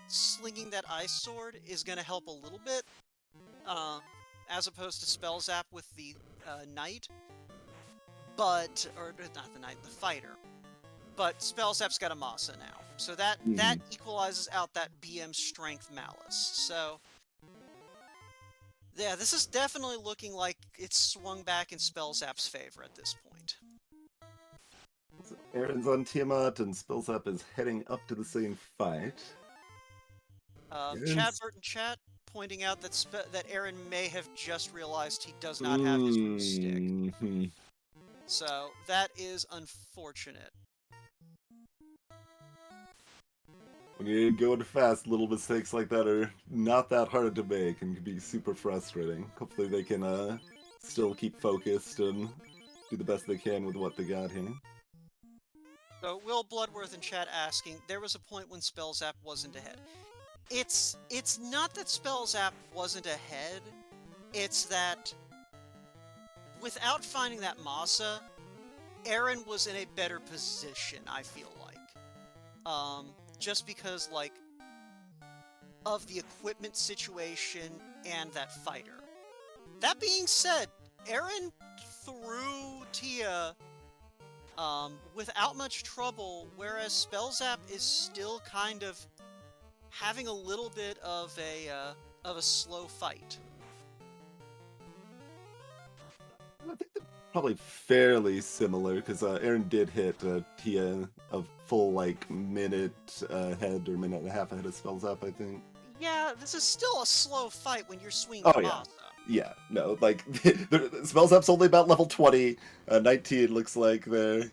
slinging that ice sword is going to help a little bit, as opposed to Spellzapp with the knight. Or not the knight, the fighter. But Spellzapp's got a Masa now, so that equalizes out that BM strength malice. So yeah, this is definitely looking like it's swung back in Spellzapp's favor at this point. So Aaron's on Tiamat, and Spellzapp is heading up to the same fight. Chadbert in chat pointing out that Aaron may have just realized he does not have his roost stick. So that is unfortunate. When you're going fast, little mistakes like that are not that hard to make and can be super frustrating. Hopefully they can still keep focused and do the best they can with what they got here. So Will Bloodworth in chat asking, there was a point when Spellzapp wasn't ahead. It's not that Spellzapp wasn't ahead, it's that without finding that Masa, Aaron was in a better position, I feel like. Just because, like, of the equipment situation and that fighter. That being said, Aaron threw Tia without much trouble, whereas Spellzapp is still kind of having a little bit of a slow fight. I think they're probably fairly similar, because Aaron did hit Tia a full, minute ahead or minute and a half ahead of Spellzapp, I think. Yeah, this is still a slow fight when you're swinging Oh, yeah. Kamasa. Yeah, no, like, Spellzapp's only about level 20. 19 looks like they're...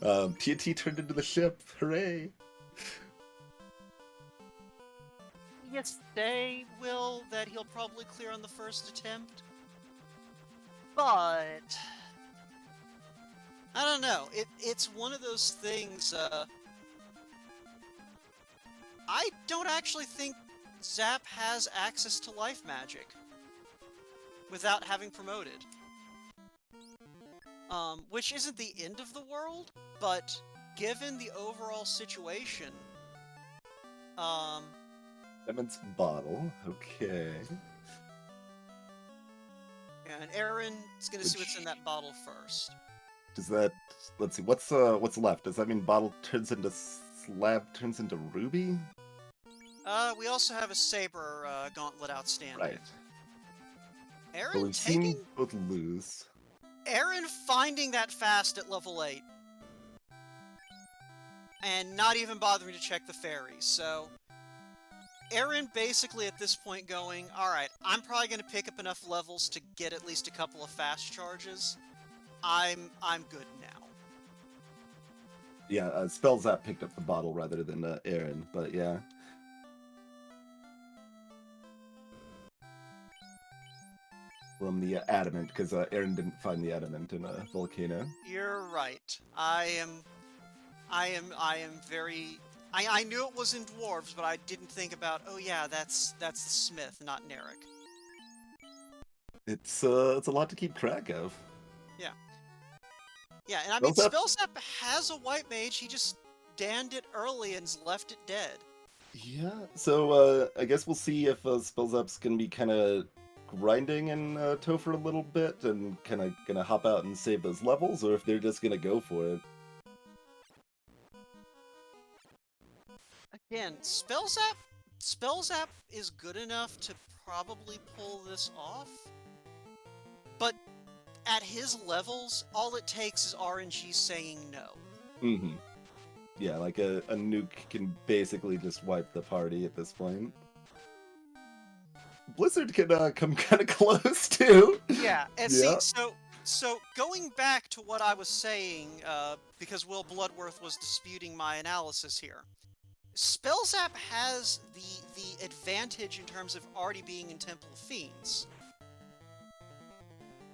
TNT turned into the ship. Hooray! Yes, they will that he'll probably clear on the first attempt. But... I don't know. It's one of those things, I don't actually think Zapp has access to life magic without having promoted. Which isn't the end of the world, but given the overall situation, Demon's bottle, okay. and Aaron is gonna see what's in that bottle first. Does that... Let's see, what's left? Does that mean bottle turns into slab, turns into ruby? We also have a saber gauntlet outstanding. Right. Aaron But we've taking... seen both lose. Aaron finding that fast at level 8. And not even bothering to check the fairies, so... Aaron basically at this point going, alright, I'm probably going to pick up enough levels to get at least a couple of fast charges. I'm good now. Yeah, Spellzapp picked up the bottle rather than Aaron, but yeah. From the adamant, because Aaron didn't find the adamant in a volcano. You're right. I am very... I knew it was in dwarves, but I didn't think about, oh yeah, that's the smith, not Narek. It's a lot to keep track of. Yeah. Yeah, and I mean, Spellzapp Spellzapp has a white mage, he just danned it early and left it dead. Yeah, so I guess we'll see if Spellzapp's gonna be kind of grinding in Topher a little bit and kind of gonna hop out and save those levels, or if they're just gonna go for it. Again, Spellzapp is good enough to probably pull this off, but at his levels, all it takes is RNG saying no. Mm-hmm. Yeah, like a nuke can basically just wipe the party at this point. Blizzard can come kind of close too. Yeah, and Yeah. see, so going back to what I was saying, because Will Bloodworth was disputing my analysis here, Spellzapp has the advantage in terms of already being in Temple of Fiends.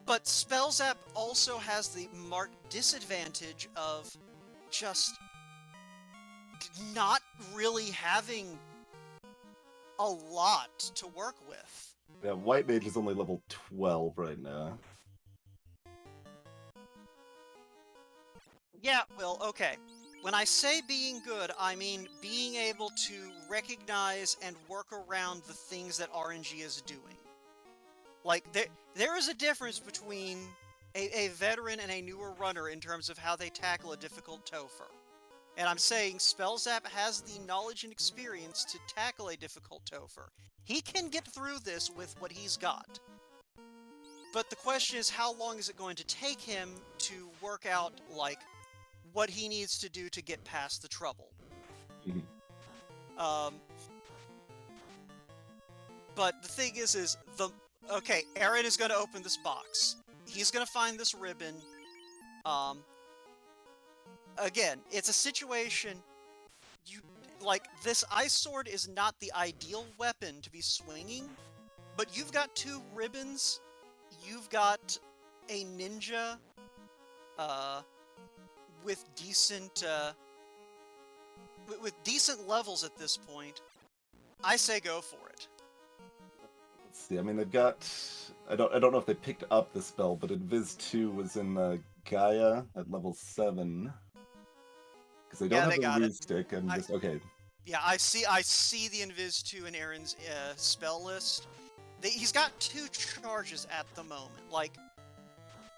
But Spellzapp also has the marked disadvantage of just not really having a lot to work with. Yeah, White Mage is only level 12 right now. Yeah, well, okay. When I say being good, I mean being able to recognize and work around the things that RNG is doing. Like, there is a difference between a veteran and a newer runner in terms of how they tackle a difficult Topher. And I'm saying Spellzapp has the knowledge and experience to tackle a difficult Topher. He can get through this with what he's got. But the question is, how long is it going to take him to work out, like, what he needs to do to get past the trouble? Mm-hmm. But the thing is okay, Aaron is going to open this box. He's going to find this ribbon. Again, it's a situation, this ice sword is not the ideal weapon to be swinging, but you've got two ribbons, you've got a ninja, with decent levels at this point. I say go for it. Let's see. I mean, they've got. I don't know if they picked up the spell, but Invis 2 was in Gaia at level 7. Because they don't have a Rune Stick. I'm just okay. Yeah, I see the Invis 2 in Aaron's spell list. He's got 2 charges at the moment. Like,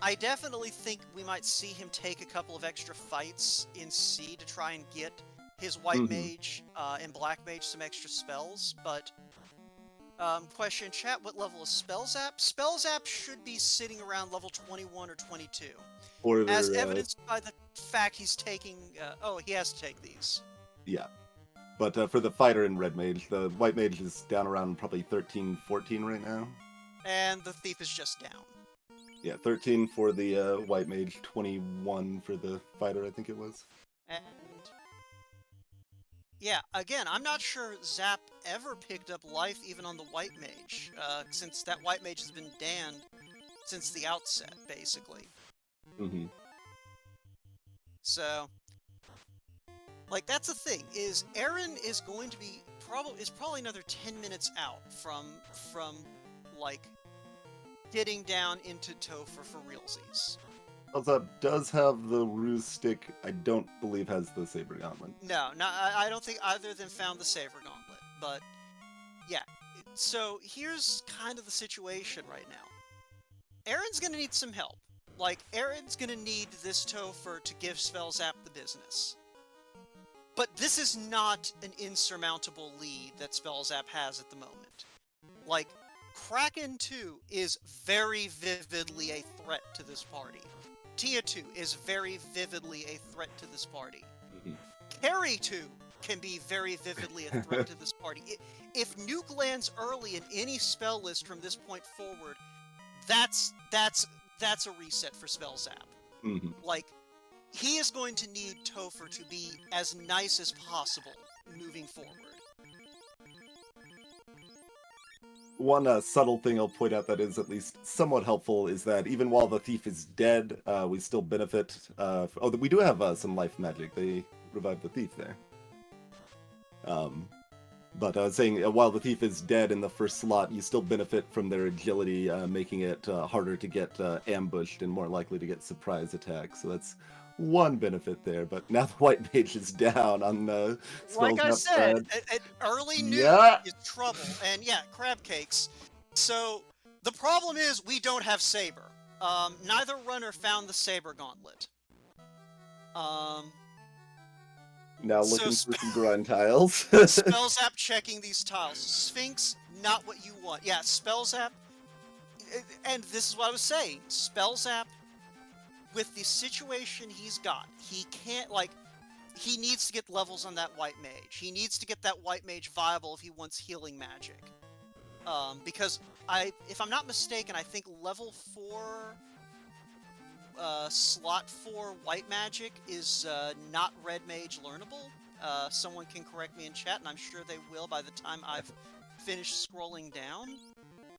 I definitely think we might see him take a couple of extra fights in C to try and get his White Mage and Black Mage some extra spells, but... question in chat, what level is Spellzapp? Spellzapp should be sitting around level 21 or 22. As evidenced by the fact he's taking... he has to take these. Yeah. But for the fighter and red mage, the white mage is down around probably 13, 14 right now. And the thief is just down. Yeah, 13 for the white mage, 21 for the fighter, I think it was. And yeah, again, I'm not sure Zap ever picked up life even on the white mage, since that white mage has been banned since the outset, basically. Mm-hmm. So, like, that's the thing, is Aaron is going to be probably another 10 minutes out from like getting down into Topher for realsies. Spellzapp does have the ruse stick. I don't believe has the saber gauntlet. No, I don't think either of them found the Saber Gauntlet, but yeah. So here's kind of the situation right now. Aaron's gonna need some help. Like, Aaron's gonna need this Topher to give Spellzapp the business. But this is not an insurmountable lead that Spellzapp has at the moment. Like, Kraken 2 is very vividly a threat to this party. Tia 2 is very vividly a threat to this party. Mhm. Carry 2 can be very vividly a threat to this party. If Nuke lands early in any spell list from this point forward, that's a reset for Spellzapp. Mm-hmm. Like, he is going to need Topher to be as nice as possible moving forward. One subtle thing I'll point out that is at least somewhat helpful is that even while the thief is dead, we still benefit. We do have some life magic. They revived the thief there. But I was saying, while the thief is dead in the first slot, you still benefit from their agility, making it harder to get ambushed and more likely to get surprise attacks. So that's one benefit there. But now the white mage is down on Like I Spellzapp said, side. at early Yeah. noon is trouble. And yeah, crab cakes. So the problem is we don't have Saber. Neither runner found the Saber Gauntlet. Now So looking for some grind tiles. Spellzapp checking these tiles. Sphinx, not what you want. Yeah, Spellzapp. And this is what I was saying. Spellzapp, with the situation he's got, he can't, like, he needs to get levels on that white mage. He needs to get that white mage viable if he wants healing magic. Because if I'm not mistaken, I think level 4, slot 4 white magic is not red mage learnable. Someone can correct me in chat, and I'm sure they will by the time I've finished scrolling down.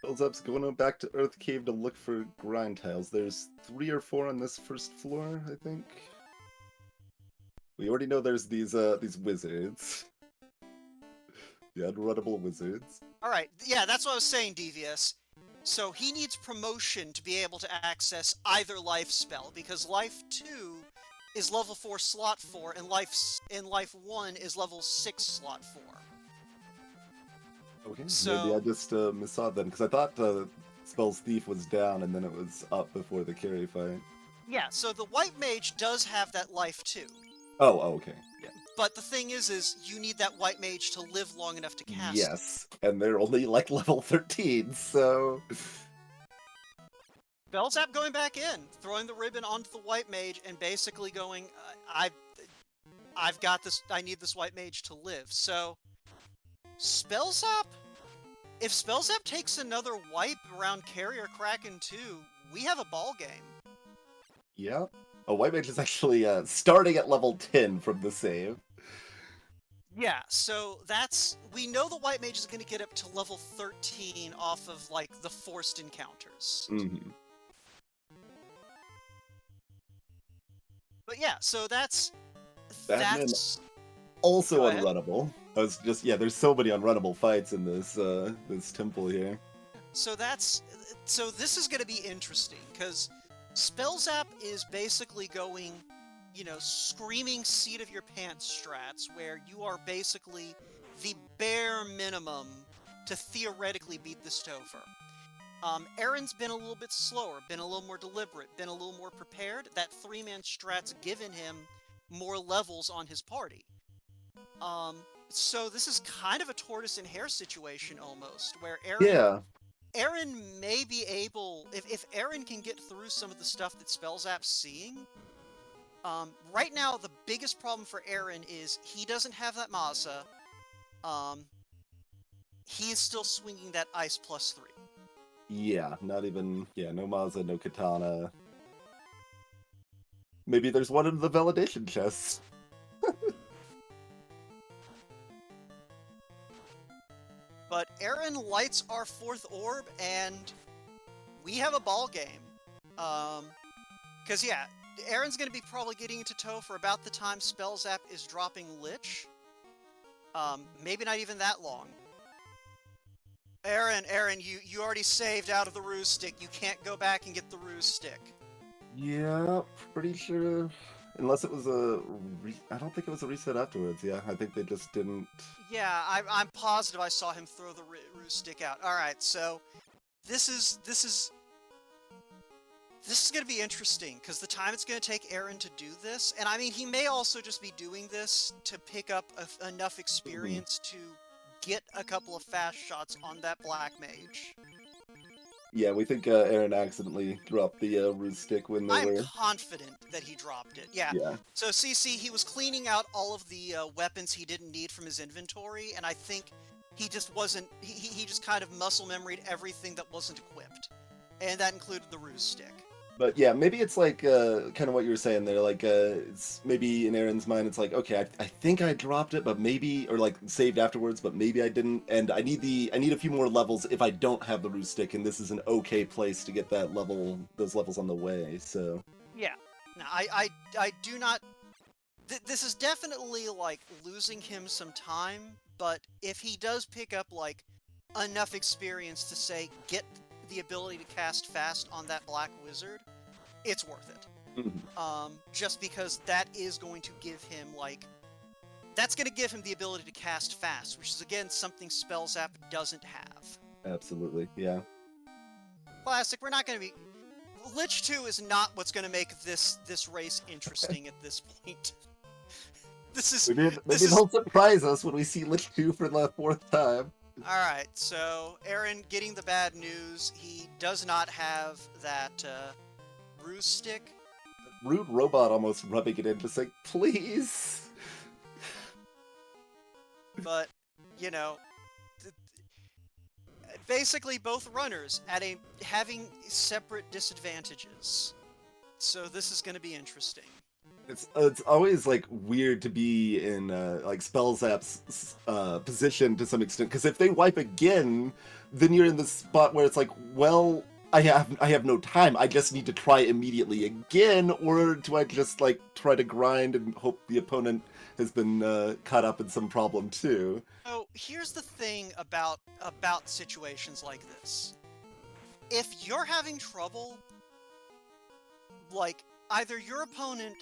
Spellzapp's going back to Earth Cave to look for grind tiles. There's 3 or 4 on this first floor, I think. We already know there's these wizards. The unrunnable wizards. Alright, yeah, that's what I was saying, Devious. So he needs promotion to be able to access either life spell, because life 2 is level 4 slot 4, and life 1 is level 6 slot 4. Okay, So, maybe I just missaw it then, because I thought Spell's Thief was down and then it was up before the carry fight. yeah, so the white mage does have that life 2. Oh, okay. Yeah. But the thing is you need that white mage to live long enough to cast Yes, and they're only like level 13, so... Spellzapp going back in, throwing the ribbon onto the white mage, and basically going, I've got this, I need this white mage to live. So, Spellzapp? If Spellzapp takes another wipe around Carrier Kraken 2, we have a ball game. Yeah. Oh, white mage is actually starting at level 10 from the save. Yeah, so we know the white mage is going to get up to level 13 off of, like, the forced encounters. Mm-hmm. But yeah, so that's also Go ahead. unrunnable. I was just, there's so many unrunnable fights in this this temple here. So this is going to be interesting, because Spellzapp is basically going, screaming seat of your pants strats, where you are basically the bare minimum to theoretically beat this Topher. Aaron's been a little bit slower, been a little more deliberate, been a little more prepared. That 3-man strat's given him more levels on his party. So this is kind of a tortoise and hare situation almost, where Aaron may be able, if Aaron can get through some of the stuff that Spellzapp's seeing. Right now, the biggest problem for Aaron is he doesn't have that Mazza, um, he is still swinging that ice +3. Yeah, not even... Yeah, no Maza, no Katana. Maybe there's one in the validation chest. But Aaron lights our 4th orb, and we have a ball game. Because, yeah, Aaron's going to be probably getting into tow for about the time Spellzapp is dropping Lich. Maybe not even that long. Aaron, you already saved out of the ruse stick. You can't go back and get the ruse stick. Yeah, pretty sure. Unless it was a... I don't think it was a reset afterwards. Yeah, I think they just didn't... Yeah, I'm positive I saw him throw the ruse stick out. Alright, so this is going to be interesting, because the time it's going to take Aaron to do this, and I mean, he may also just be doing this to pick up enough experience to get a couple of fast shots on that Black Mage. Yeah, we think Aaron accidentally dropped the ruse stick when they I'm were... confident that he dropped it. Yeah. So CC, he was cleaning out all of the weapons he didn't need from his inventory, and I think he just wasn't... He just kind of muscle memoried everything that wasn't equipped. And that included the ruse stick. But yeah, maybe it's like kind of what you were saying there. Like, it's maybe in Aaron's mind, it's like, okay, I think I dropped it, but maybe, or like saved afterwards, but maybe I didn't. And I need a few more levels if I don't have the ruse stick, and this is an okay place to get that level, those levels on the way. So yeah, no, I do not. This is definitely like losing him some time. But if he does pick up like enough experience to say get the ability to cast fast on that Black Wizard, it's worth it. Just because that is going to give him, like... That's going to give him the ability to cast fast, which is, again, something Spellzapp doesn't have. Absolutely, yeah. Classic, we're not going to be... Lich 2 is not what's going to make this race interesting at this point. This is... Maybe they'll surprise us when we see Lich 2 for the 4th time. Alright, so Aaron getting the bad news. He does not have that ruse stick. Rude robot almost rubbing it in, just like, please. But, you know, basically both runners having separate disadvantages. So this is going to be interesting. It's always like weird to be in like Spellzapp's position to some extent, because if they wipe again, then you're in the spot where it's like, well, I have no time. I just need to try immediately again, or do I just like try to grind and hope the opponent has been caught up in some problem too? So here's the thing about situations like this. If you're having trouble, like either your opponent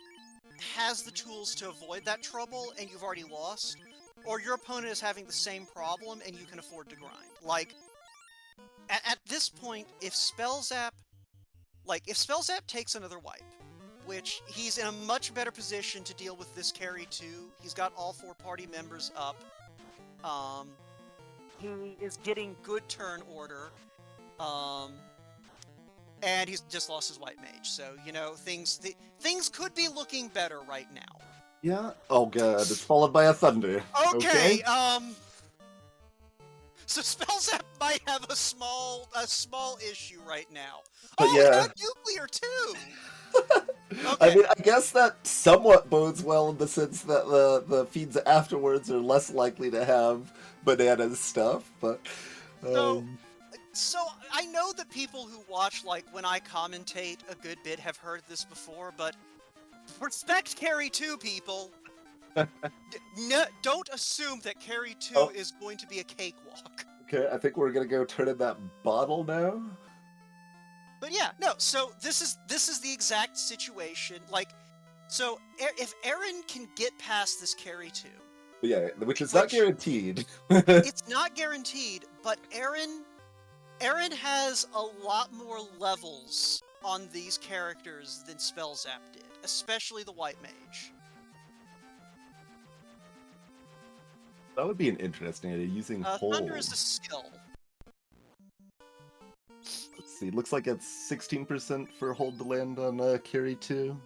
has the tools to avoid that trouble and you've already lost, or your opponent is having the same problem and you can afford to grind. Like, at this point, if Spellzapp takes another wipe, which he's in a much better position to deal with this carry too. He's got all 4 party members up. He is getting good turn order. And he's just lost his white mage, so, you know, things could be looking better right now. Yeah? Oh god, it's followed by a thunder. Okay, so Spellzapp might have a small issue right now. But oh, yeah. We got nuclear too! Okay. I mean, I guess that somewhat bodes well in the sense that the fiends afterwards are less likely to have banana stuff, but... So, I know that people who watch, like, when I commentate a good bit have heard this before, but respect Carry 2, people! Don't assume that Carry 2 is going to be a cakewalk. Okay, I think we're gonna go turn in that bottle now. But yeah, no, so this is the exact situation. Like, so if Aaron can get past this Carry 2... Yeah, which is not guaranteed. It's not guaranteed, but Aaron has a lot more levels on these characters than Spellzapp did, especially the White Mage. That would be an interesting idea, using hold. Thunder is a skill. Let's see, looks like it's 16% for hold to land on Carry 2.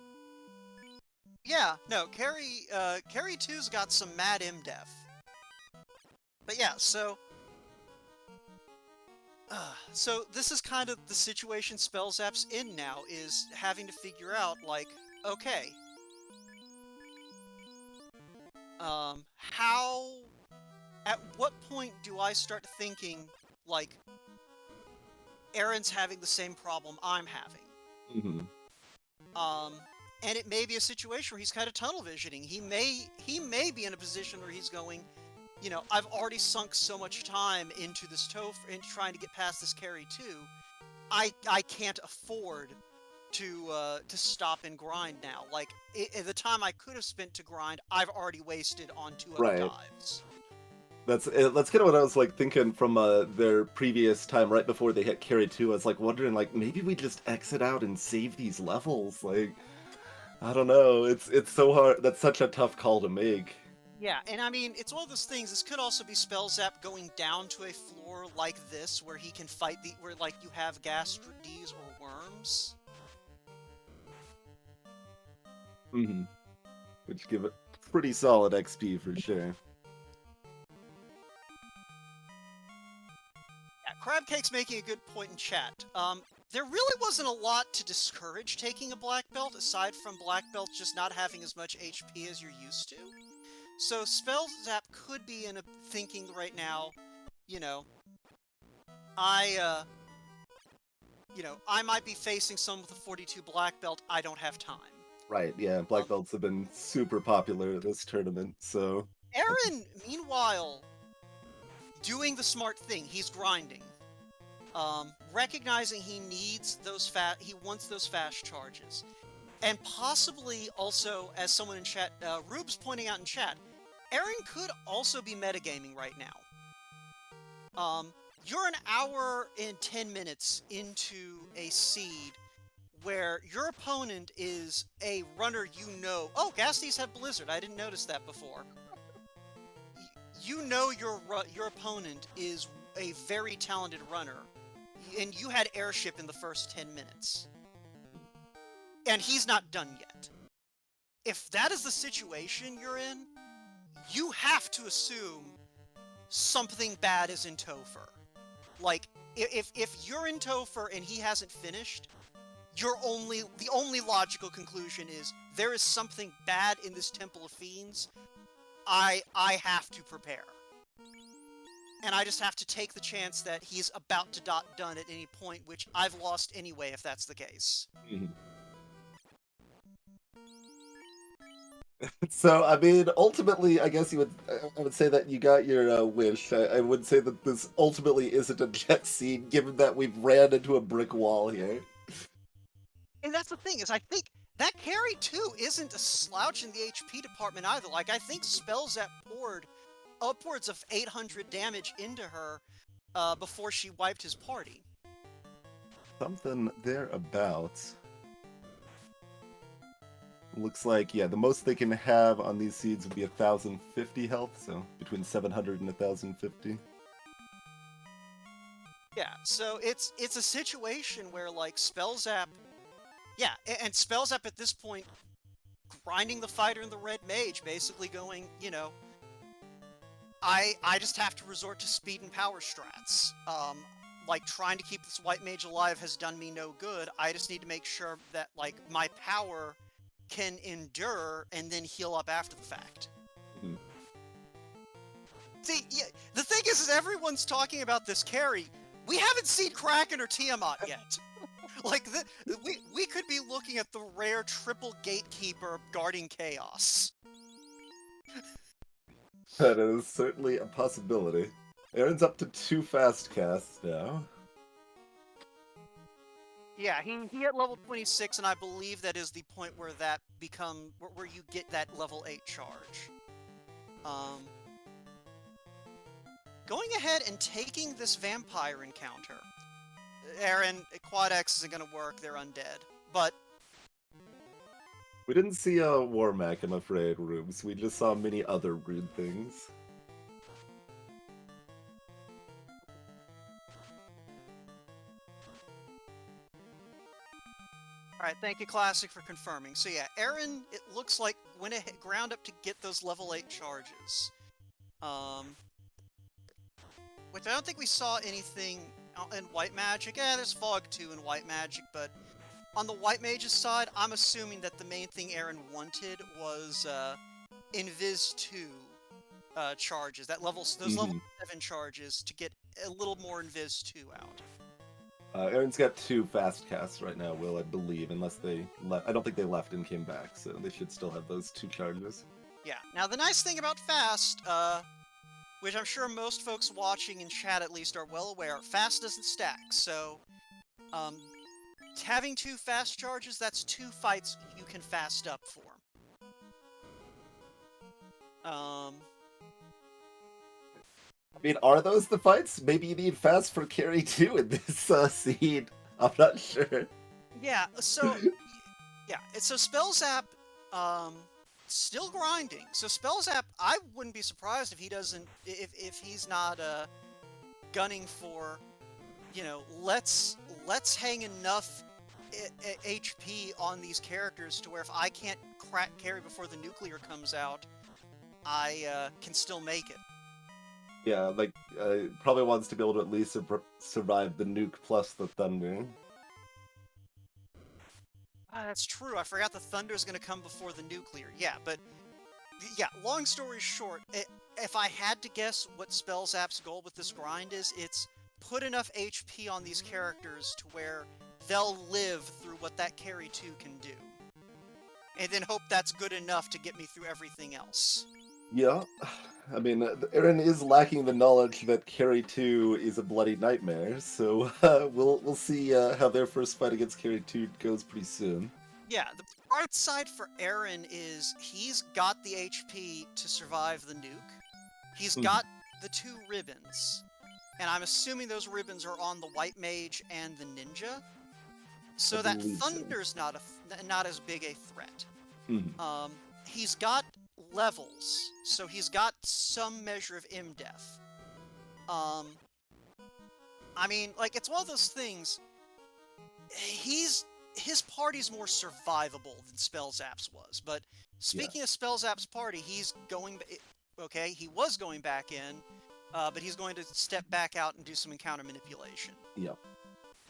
Yeah, no, Carry 2's got some mad M-Def. But yeah, so so this is kind of the situation Spellzapp's in now, is having to figure out, like, okay, how, at what point do I start thinking, like, Aaron's having the same problem I'm having? Hmm. Um, and it may be a situation where he's kind of tunnel visioning. He may be in a position where he's going, you know, I've already sunk so much time into this into trying to get past this carry too. I can't afford to stop and grind now. Like, the time I could have spent to grind, I've already wasted on 2 other Right. dives. That's kind of what I was like thinking from their previous time right before they hit carry 2. I was like wondering like maybe we just exit out and save these levels. Like I don't know. It's so hard. That's such a tough call to make. Yeah, and I mean, it's one of those things. This could also be Spellzapp going down to a floor like this, where he can fight where, like, you have Ghastries or worms. Hmm. Which give it pretty solid XP for sure. Yeah, Crabcake's making a good point in chat. There really wasn't a lot to discourage taking a black belt, aside from black belts just not having as much HP as you're used to. So Spellzapp could be in a thinking right now, you know, I, I might be facing someone with a 42 black belt, I don't have time. Right, yeah, black belts have been super popular this tournament, so... Aaron, meanwhile, doing the smart thing, he's grinding. Recognizing he needs those he wants those fast charges. And possibly also, as someone in chat, Rube's pointing out in chat, Aaron could also be metagaming right now. You're an hour and 10 minutes into a seed where your opponent is a runner you know. Oh, Gasties have Blizzard. I didn't notice that before. You know your opponent is a very talented runner, and you had airship in the first 10 minutes. And he's not done yet. If that is the situation you're in, you have to assume something bad is in Topher. Like, if you're in Topher and he hasn't finished, the only logical conclusion is there is something bad in this Temple of Fiends. I have to prepare. And I just have to take the chance that he's about to done at any point, which I've lost anyway if that's the case. So, I mean, ultimately, I guess I would say that you got your wish. I would say that this ultimately isn't a jet scene, given that we've ran into a brick wall here. And that's the thing, is I think that carry too isn't a slouch in the HP department either. Like, I think Spellzapp poured upwards of 800 damage into her before she wiped his party. Something thereabouts. Looks like, yeah, the most they can have on these seeds would be 1,050 health, so between 700 and 1,050. Yeah, so it's a situation where, like, Spellzapp... Yeah, and Spellzapp at this point grinding the fighter and the red mage, basically going, you know, I just have to resort to speed and power strats. Like, trying to keep this white mage alive has done me no good. I just need to make sure that, like, my power can endure and then heal up after the fact. Mm-hmm. See, yeah, the thing is everyone's talking about this carry. We haven't seen Kraken or Tiamat yet. Like, we could be looking at the rare triple gatekeeper guarding chaos. That is certainly a possibility. Aaron's up to 2 fast casts now. Yeah, he at level 26, and I believe that is the point where that where you get that level 8 charge. Going ahead and taking this vampire encounter. Aaron, Quad X isn't gonna work, they're undead. But we didn't see a Warmac, I'm afraid, Rubes. We just saw many other rude things. Alright, thank you, Classic, for confirming. So yeah, Aaron, it looks like, went ahead, ground up to get those level 8 charges. which I don't think we saw anything in White Magic. There's Fog 2 in White Magic, but on the White Mage's side, I'm assuming that the main thing Aaron wanted was Invis 2 charges, those level 7 charges to get a little more Invis 2 out. Aaron's got 2 fast casts right now, Will, I believe, unless they left. I don't think they left and came back, so they should still have those 2 charges. Yeah. Now, the nice thing about fast, which I'm sure most folks watching in chat at least are well aware, fast doesn't stack, so having 2 fast charges, that's 2 fights you can fast up for. I mean, are those the fights? Maybe you need fast for carry too in this seed. I'm not sure. Yeah, so so Spellzapp, still grinding. So Spellzapp, I wouldn't be surprised if he doesn't, if he's not gunning for, you know, let's hang enough HP on these characters to where if I can't crack carry before the nuclear comes out, I can still make it. Yeah, like, probably wants to be able to at least survive the nuke plus the thunder. That's true. I forgot the thunder's gonna come before the nuclear. Yeah, but yeah, long story short, if I had to guess what Spellzapp's goal with this grind is, it's put enough HP on these characters to where they'll live through what that carry 2 can do. And then hope that's good enough to get me through everything else. Yeah, I mean, Aaron is lacking the knowledge that carry 2 is a bloody nightmare, so we'll see how their first fight against carry 2 goes pretty soon. Yeah, the bright side for Aaron is he's got the HP to survive the nuke. He's got the 2 ribbons, and I'm assuming those ribbons are on the White Mage and the Ninja, so that Thunder's not as big a threat. He's got levels, so he's got some measure of M-Def. I mean, like, it's one of those things, his party's more survivable than Spellzapp's was, but speaking of Spellzapp's party, he was going back in, but he's going to step back out and do some encounter manipulation. Yep.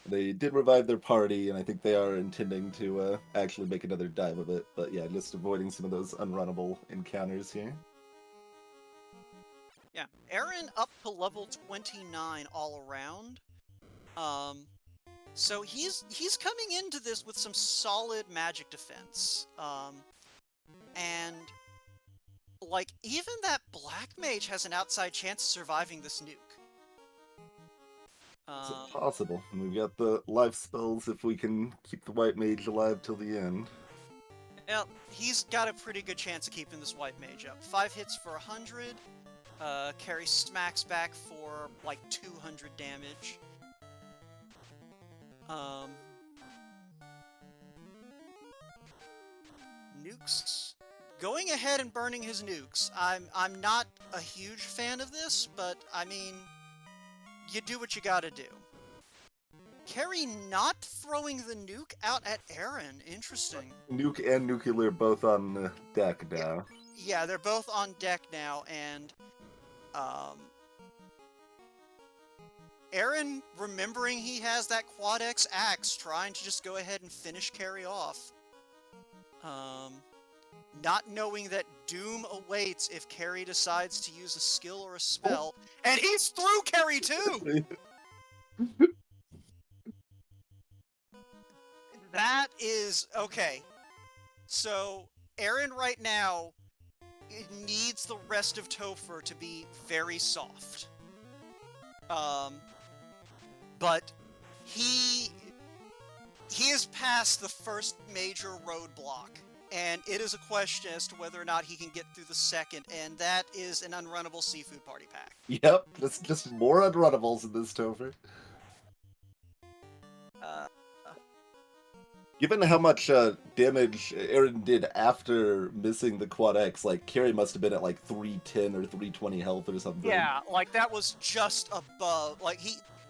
They did revive their party, and I think they are intending to actually make another dive of it. But yeah, just avoiding some of those unrunnable encounters here. Yeah, Aaron up to level 29 all around. So he's coming into this with some solid magic defense. And like even that black mage has an outside chance of surviving this nuke. It's possible. And we've got the life spells if we can keep the white mage alive till the end. Yeah, he's got a pretty good chance of keeping this white mage up. 5 hits for 100. Carry smacks back for like 200 damage. Nukes. Going ahead and burning his nukes. I'm not a huge fan of this, but I mean, you do what you gotta do. Carrie not throwing the nuke out at Aaron. Interesting. Nuke and nuclear both on deck now. Yeah, they're both on deck now, and Aaron, remembering he has that Quad X axe, trying to just go ahead and finish Carrie off. Not knowing that doom awaits if Carrie decides to use a skill or a spell, and he's through Carrie too! That is... okay. So, Aaron right now needs the rest of Topher to be very soft. But he is past the first major roadblock, and it is a question as to whether or not he can get through the second, and that is an unrunnable seafood party pack. Yep, that's just more unrunnables in this Topher. Given how much damage Aaron did after missing the Quad X, like, Carrie must have been at like 310 or 320 health or something. Yeah, like that was just above, like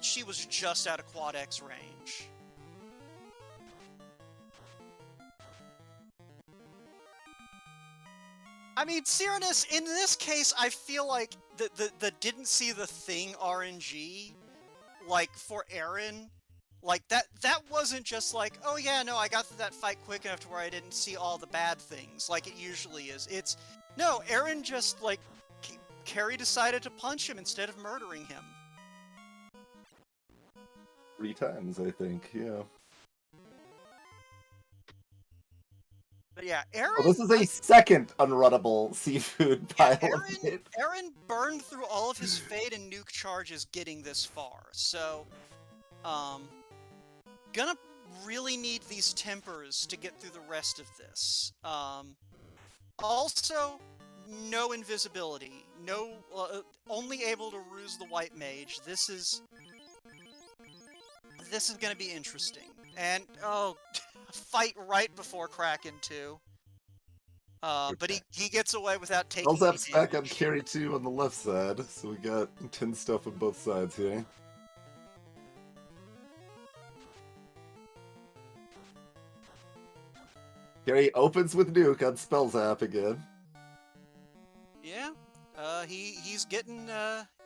she was just out of Quad X range. I mean, Cyranus, in this case, I feel like the didn't see the thing RNG, like, for Aaron, like, that wasn't just like, oh yeah, no, I got through that fight quick enough to where I didn't see all the bad things, like it usually is. It's, no, Aaron just, like, Carrie decided to punch him instead of murdering him. 3 times, I think, yeah. But yeah, Aaron, Oh, this is a second unrunnable seafood yeah, pile of bait. Aaron burned through all of his Fade and Nuke charges getting this far, so, gonna really need these tempers to get through the rest of this. Also, no invisibility, no, only able to ruse the white mage. This is gonna be interesting. And, oh, fight right before Kraken, too. But he gets away without taking any Spellzapp's back on damage. carry 2 on the left side, so we got 10 stuff on both sides here. Carry opens with Nuke on Spellzapp again. Yeah, he's getting,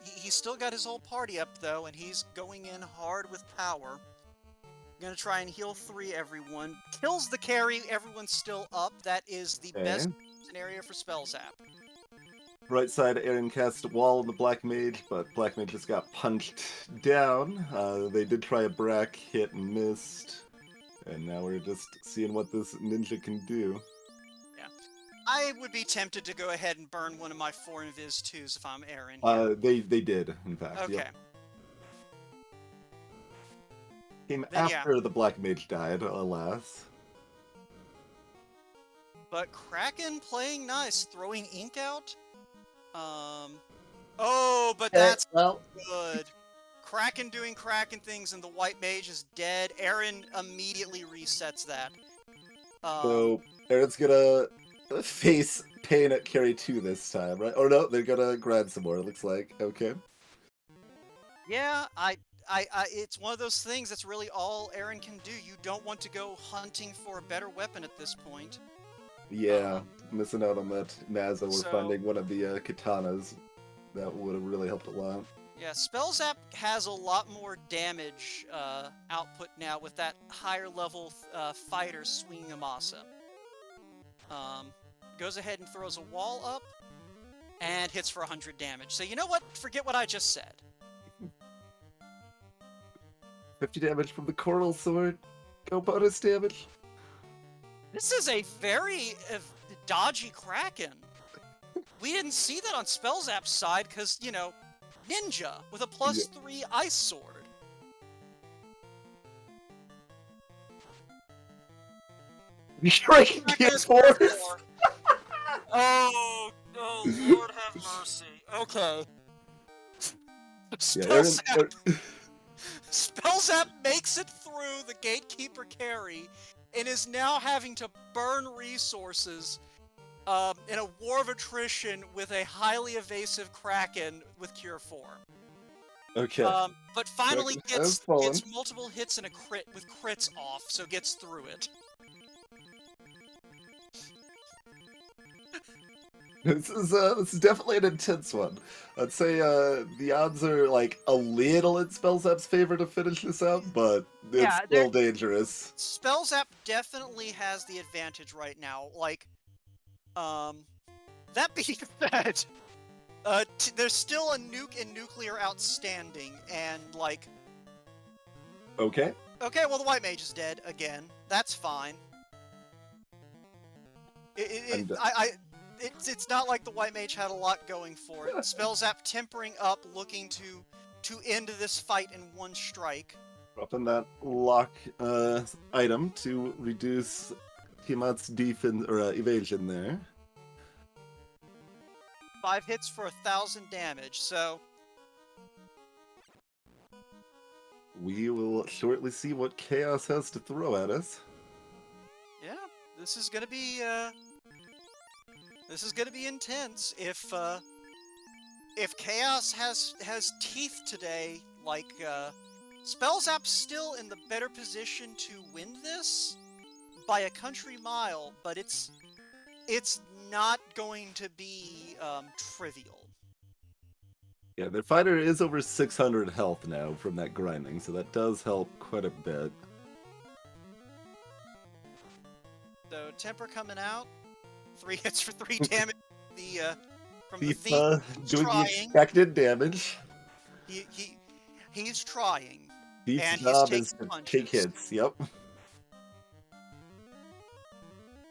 he's still got his whole party up, though, and he's going in hard with power. Gonna try and heal 3 everyone. Kills the carry, everyone's still up. That is the best scenario for Spellzapp. Right side, Aaron cast a wall on the Black Mage, but Black Mage just got punched down. They did try a Brack, hit and missed. And now we're just seeing what this ninja can do. Yeah. I would be tempted to go ahead and burn one of my 4 Invis 2s if I'm Aaron. They did, in fact. Okay. Yep. Came Then, after the Black Mage died, alas. But Kraken playing nice, throwing ink out. Oh, but that's good. Kraken doing Kraken things and the white mage is dead. Aaron immediately resets that. So Aaron's gonna face pain at carry 2 this time, right? Or no, they're gonna grind some more, it looks like. Okay. Yeah, it's one of those things that's really all Aaron can do. You don't want to go hunting for a better weapon at this point. Yeah, missing out on that Naza. We're finding one of the katanas. That would have really helped a lot. Yeah, Spellzapp has a lot more damage output now with that higher level fighter swinging Amasa. Goes ahead and throws a wall up and hits for 100 damage. So you know what? Forget what I just said. 50 damage from the Coral Sword. Go bonus damage. This is a very dodgy Kraken. We didn't see that on Spellzapp's side because, you know, ninja with a +3 ice sword. Shrieking Force! Oh, Lord have mercy. Okay. Spellzapp makes it through the Gatekeeper carry and is now having to burn resources in a war of attrition with a highly evasive Kraken with Cure 4. Okay. But finally gets multiple hits and a crit with crits off, so gets through it. This is definitely an intense one. I'd say the odds are like a little in Spellzapp's favor to finish this out, but it's still dangerous. Spellzapp definitely has the advantage right now. Like, that being said, there's still a nuke and nuclear outstanding, and like. Okay. Okay, well the white mage is dead again. That's fine. It's not like the white mage had a lot going for it. Spellzapp tempering up, looking to end this fight in one strike. Dropping that lock item to reduce Tiamat's defense or evasion there. 5 hits for 1,000 damage. So we will shortly see what Chaos has to throw at us. Yeah, this is gonna be intense. If Chaos has teeth today, like Spellzapp's still in the better position to win this by a country mile, but it's it's not going to be trivial. Yeah, their fighter is over 600 health now from that grinding, so that does help quite a bit. So Temper coming out, 3 hits for 3 damage. From the Thief thief, he's doing the trying. expected damage. He's trying, Thief's and he's job taking is to punches. take hits. Yep.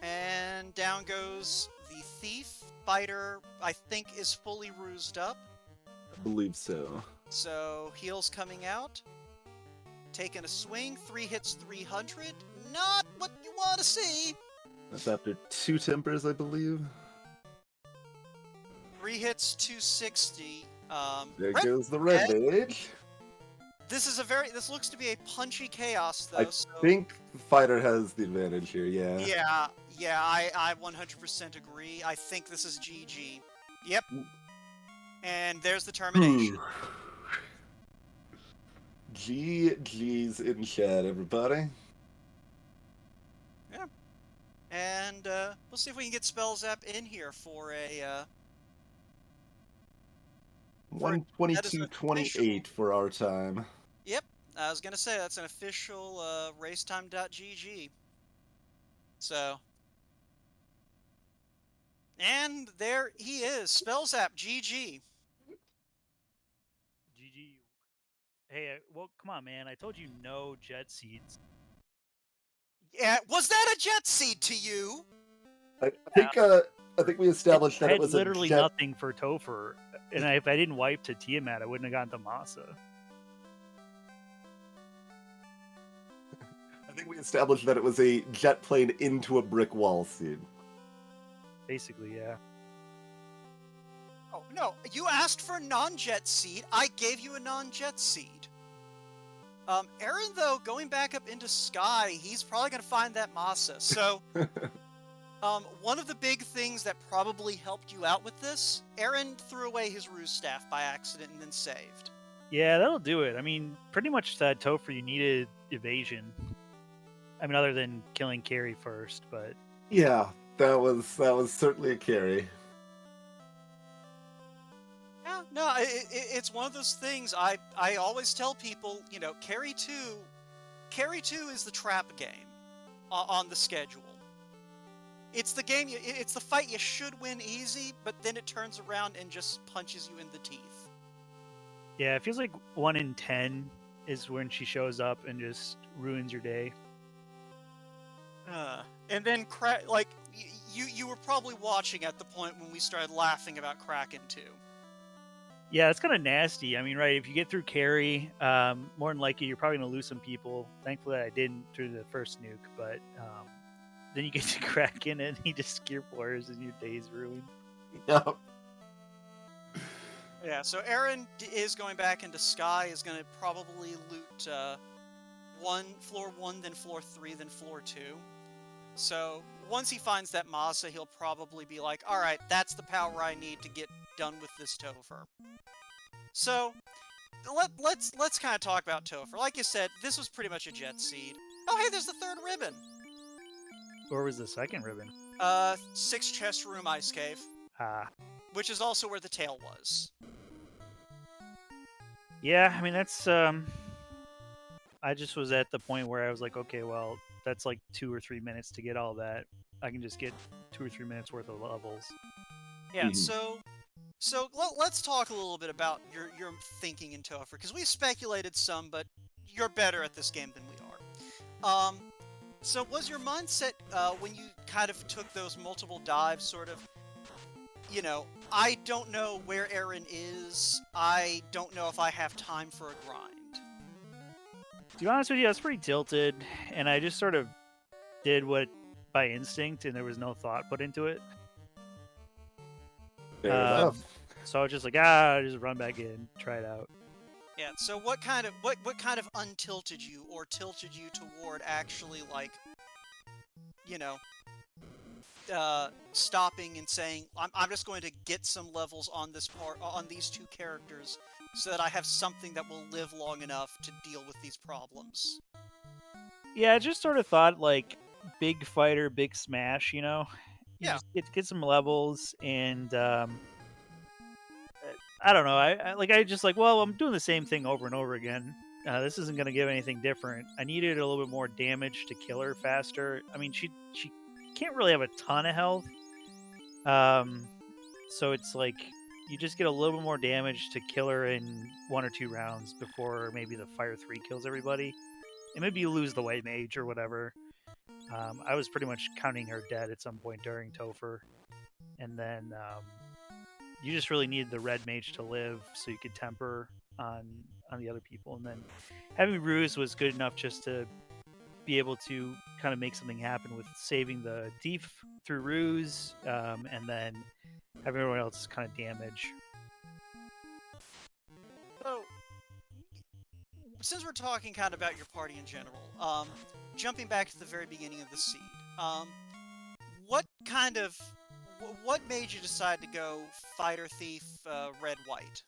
And down goes the thief. Fighter, I think, is fully rused up. I believe so. So heals coming out. Taking a swing, 3 hits, 300. Not what you want to see. That's after 2 tempers, I believe. 3 hits, 260. There goes the red mage. This looks to be a punchy chaos, though. I think the fighter has the advantage here, Yeah, I 100% agree. I think this is GG. Yep. And there's the termination. GG's in chat, everybody. Yeah. And we'll see if we can get Spellzapp in here for a 122.28 for our time. Yep, I was gonna say that's an official racetime.gg. So, and there he is, Spellzapp GG. GG. Hey, well, come on, man. I told you no jet seeds. Yeah, was that a jet seed to you? I think we established that it was literally a jet... nothing for Topher, and if I didn't wipe to Tiamat, I wouldn't have gotten to Masa. I think we established that it was a jet plane into a brick wall seed. Basically, yeah. Oh, no, you asked for a non-jet seed. I gave you a non-jet seed. Aaron, though, going back up into Sky, he's probably going to find that Masa. So, one of the big things that probably helped you out with this, Aaron threw away his ruse staff by accident and then saved. Yeah, that'll do it. I mean, pretty much that Topher, you needed evasion. I mean, other than killing Carrie first, but... Yeah, that was certainly a carry. Yeah, no, it's one of those things I always tell people, you know, Carry 2 is the trap game on the schedule. It's the game, it's the fight you should win easy, but then it turns around and just punches you in the teeth. Yeah, it feels like 1 in 10 is when she shows up and just ruins your day. And then, you were probably watching at the point when we started laughing about Kraken 2. Yeah, it's kind of nasty. I mean, right, if you get through Carrie, more than likely you're probably going to lose some people. Thankfully, I didn't through the first nuke, but then you get to Kraken and he just gear floors and your day's ruined. Yep. Yeah, so Aaron is going back into Sky, is going to probably loot floor 1, then floor 3, then floor 2. So once he finds that Masa, he'll probably be like, alright, that's the power I need to get done with this Topher. So, let's kind of talk about Topher. Like you said, this was pretty much a jet seed. Oh, hey, there's the 3rd ribbon! Where was the 2nd ribbon? 6 chest room ice cave. Ah. Which is also where the tail was. Yeah, I mean, that's, I just was at the point where I was like, okay, well, that's like 2 or 3 minutes to get all that. I can just get 2 or 3 minutes worth of levels. Yeah, so let's talk a little bit about your thinking in Topher, because we speculated some, but you're better at this game than we are. So was your mindset, when you kind of took those multiple dives, sort of, you know, I don't know where Aaron is, I don't know if I have time for a grind? To be honest with you, I was pretty tilted, and I just sort of did what by instinct, and there was no thought put into it. Fair enough. So I was just like, I'll just run back in, try it out. Yeah, so what kind of untilted you, or tilted you toward actually, like, you know, stopping and saying, I'm just going to get some levels on this on these 2 characters, so that I have something that will live long enough to deal with these problems? Yeah, I just sort of thought, like, big fighter, big smash, you know? You Yeah. just get some levels, and I don't know. I just like, well, I'm doing the same thing over and over again. This isn't going to give anything different. I needed a little bit more damage to kill her faster. I mean, she can't really have a ton of health, so it's like you just get a little bit more damage to kill her in 1 or 2 rounds before maybe the Fire 3 kills everybody, and maybe you lose the White Mage or whatever. I was pretty much counting her dead at some point during Topher, and then you just really needed the Red Mage to live so you could temper on the other people, and then having Ruse was good enough just to be able to kind of make something happen with saving the thief through Ruse, and then having everyone else kind of damage. So, since we're talking kind of about your party in general, jumping back to the very beginning of the seed, what kind of what made you decide to go fighter thief red white?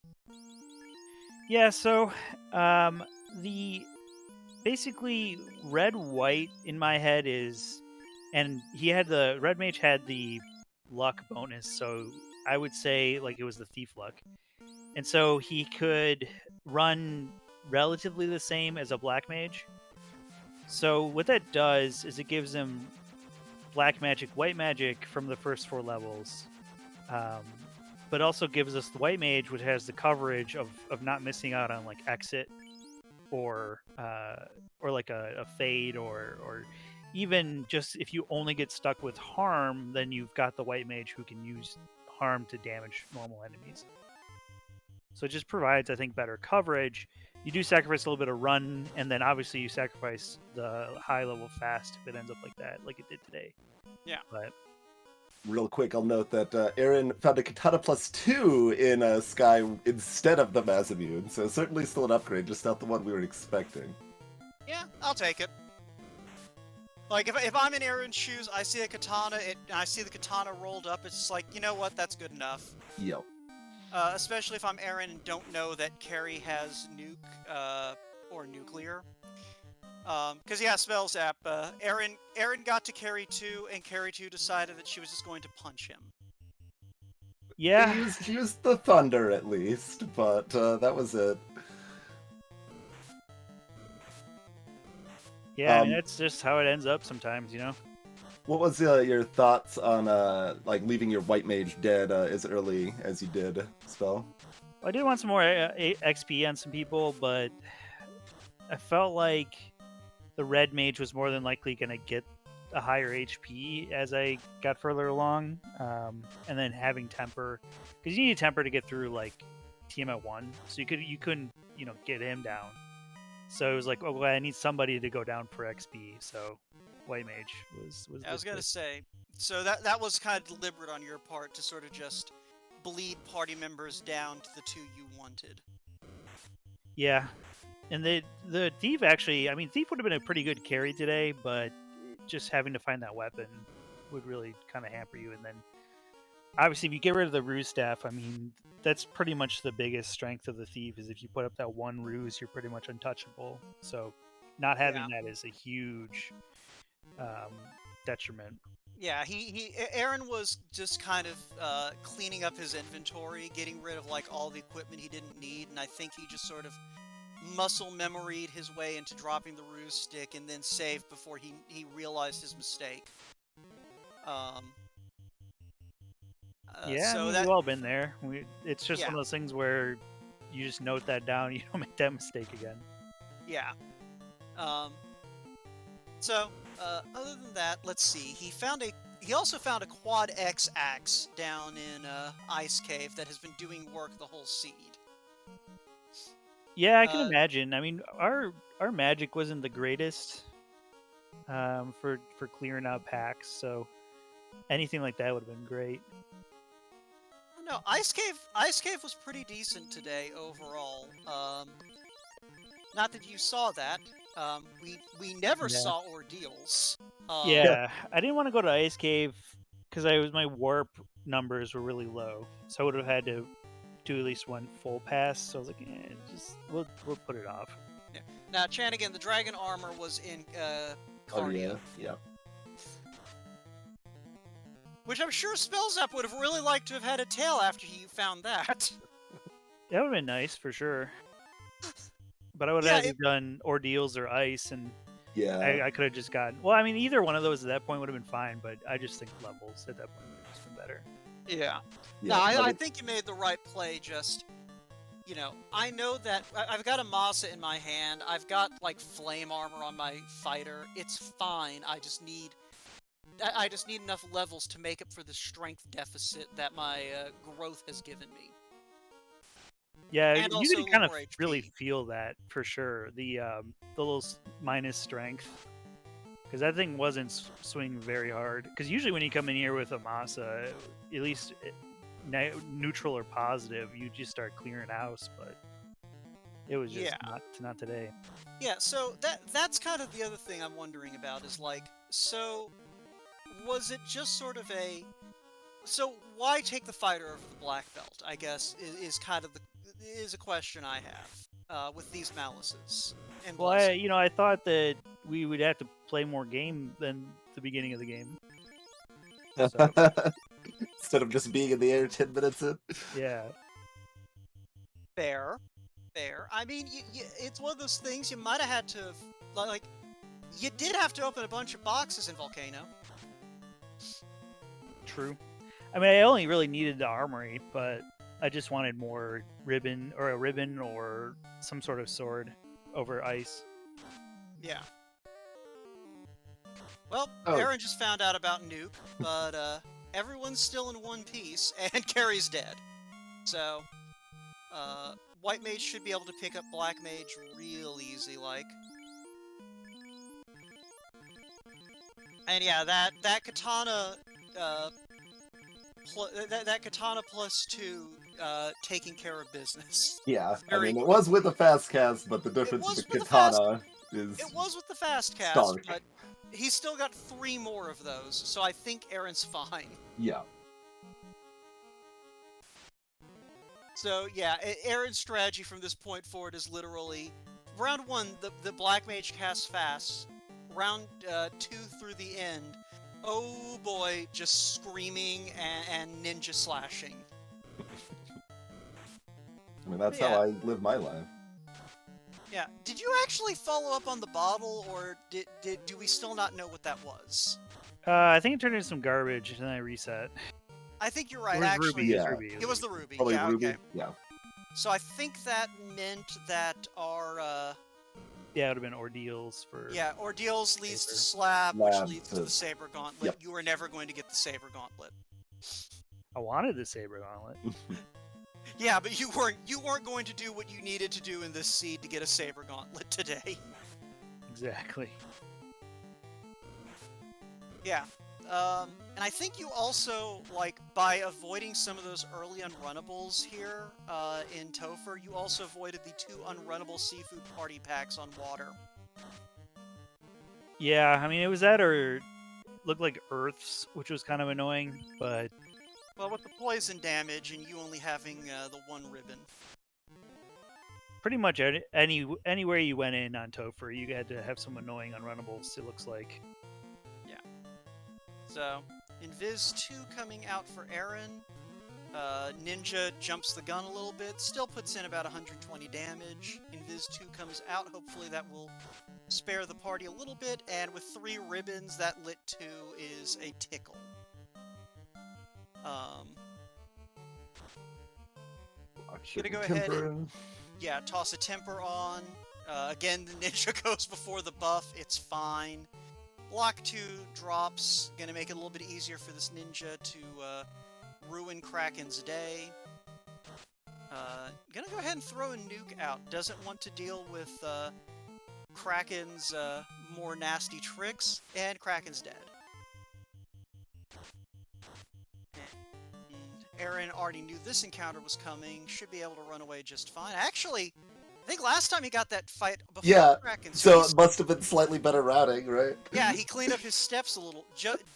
Yeah, so the basically red white in my head is, and he had the Red Mage had the luck bonus, so I would say like it was the thief luck, and so he could run relatively the same as a Black Mage. So what that does is it gives him Black Magic, White Magic from the first 4 levels, um, but also gives us the White Mage, which has the coverage of not missing out on like exit or like a fade, or even just if you only get stuck with harm, then you've got the White Mage who can use harm to damage normal enemies. So it just provides, I think, better coverage. You do sacrifice a little bit of run, and then obviously you sacrifice the high level fast if it ends up like that, like it did today. Yeah. But Real quick, I'll note that Aaron found a Katana +2 in Sky instead of the Masamune, so certainly still an upgrade, just not the one we were expecting. Yeah, I'll take it. Like, if I'm in Aaron's shoes, I see a katana, and I see the katana rolled up, it's just like, you know what, that's good enough. Yep. Especially if I'm Aaron and don't know that Carrie has nuke, or nuclear. Because, yeah, Spellzapp, Aaron got to Carrie 2, and Carrie 2 decided that she was just going to punch him. yeah, He used the thunder at least, but that was it. yeah, I mean that's just how it ends up sometimes, you know. What was your thoughts on like leaving your White Mage dead as early as you did, Spell? I did want some more XP on some people, but I felt like the Red Mage was more than likely going to get a higher HP as I got further along, and then having Temper, because you need Temper to get through like Tiamat 1, so you couldn't get him down. So it was like, oh, well, I need somebody to go down for XP. So White Mage was. I was gonna say, so that was kind of deliberate on your part to sort of just bleed party members down to the 2 you wanted. Yeah, and the Thief actually, I mean, Thief would have been a pretty good carry today, but just having to find that weapon would really kind of hamper you. And then obviously, if you get rid of the Ruse staff, I mean, that's pretty much the biggest strength of the Thief, is if you put up that one Ruse, you're pretty much untouchable. So not having that is a huge detriment. Yeah, Aaron was just kind of cleaning up his inventory, getting rid of like all the equipment he didn't need, and I think he just sort of muscle memoried his way into dropping the Ruse stick and then saved before he realized his mistake. Yeah, so I mean, that, we've all been there. It's just one Yeah. of those things where you just note that down. You don't make that mistake again. Yeah. So, other than that, let's see. He also found a Quad X axe down in Ice Cave that has been doing work the whole seed. Yeah, I can imagine. I mean, our magic wasn't the greatest for clearing out packs, so anything like that would have been great. No, Ice Cave was pretty decent today overall. Not that you saw that. We never saw ordeals. Yeah, I didn't want to go to Ice Cave because my warp numbers were really low, so I would have had to do at least one full pass. So I was like, we'll put it off. Yeah. Now, Chanigan, the dragon armor was in Cardia. Yeah. Which I'm sure Spellzapp would have really liked to have had a tail after he found that. That would have been nice for sure. But I would Yeah, have had to done ordeals or ice, and Yeah. I could have just gotten. Well, I mean, either one of those at that point would have been fine, but I just think levels at that point would have just been better. Yeah. Yeah, No, I level- think you made the right play. Just, you know, I know that I've got a Masa in my hand. I've got like flame armor on my fighter. It's fine. I just need enough levels to make up for the strength deficit that my growth has given me. Yeah, And you also can kind of lower HP. really feel that for sure. The little minus strength, because that thing wasn't swinging very hard. Because usually when you come in here with a Masa, at least neutral or positive, you just start clearing house. But it was just not today. Yeah, so that's kind of the other thing I'm wondering about is like, so was it just sort of a, so why take the fighter over the black belt? I guess is kind of is a question I have with these malices. And Well, I thought that we would have to play more game than the beginning of the game. So, Instead of just being in the air 10 minutes in. yeah. Fair. I mean, it's one of those things you might have had to, like, you did have to open a bunch of boxes in Volcano. True. I mean, I only really needed the armory, but I just wanted more ribbon or some sort of sword over ice. Yeah. Well, Oh. Aaron just found out about Nuke, but everyone's still in one piece, and Carrie's dead. So, White Mage should be able to pick up Black Mage real easy, like. And yeah, that katana, that katana plus 2, taking care of business. Yeah, Very I mean, it was with a fast cast, but the difference was with the with the fast- katana is It was with the fast cast, stark. but he's still got 3 more of those, so I think Aaron's fine. Yeah. So yeah, Aaron's strategy from this point forward is literally round 1, the Black Mage casts fast. Round 2 through the end, oh boy, just screaming and ninja slashing. I mean, that's how I live my life. Yeah. Did you actually follow up on the bottle, or do we still not know what that was? I think it turned into some garbage, and then I reset. I think you're right. It was Actually, Ruby. Yeah. Ruby. it was the Ruby. Probably Yeah. Ruby. Okay. Yeah. So I think that meant that our Yeah, it would have been ordeals for. yeah, ordeals leads to Saber. slab, which Slab leads to to- the saber gauntlet. Yep. You were never going to get the saber gauntlet. I wanted the saber gauntlet. Yeah, but you weren't going to do what you needed to do in this seed to get a saber gauntlet today. Exactly. Yeah. And I think you also, like, by avoiding some of those early unrunnables here in Topher, you also avoided the 2 unrunnable seafood party packs on water. Yeah, I mean, it was that or looked like Earths, which was kind of annoying, but Well, with the poison damage and you only having the 1 ribbon. pretty much anywhere you went in on Topher, you had to have some annoying unrunnables, it looks like. So, Invis 2 coming out for Aaron. Ninja jumps the gun a little bit, still puts in about 120 damage. Invis 2 comes out, hopefully that will spare the party a little bit, and with 3 ribbons, that lit 2 is a tickle. Gonna go ahead and, yeah, toss a temper on. Again, the ninja goes before the buff, it's fine. Block 2 drops, gonna make it a little bit easier for this ninja to ruin Kraken's day. Gonna go ahead and throw a nuke out. Doesn't want to deal with Kraken's more nasty tricks, and Kraken's dead. And Aaron already knew this encounter was coming, should be able to run away just fine. Actually, I think last time he got that fight before Yeah, Kraken. So he's- it must have been slightly better routing, right? yeah, he cleaned up his steps a little,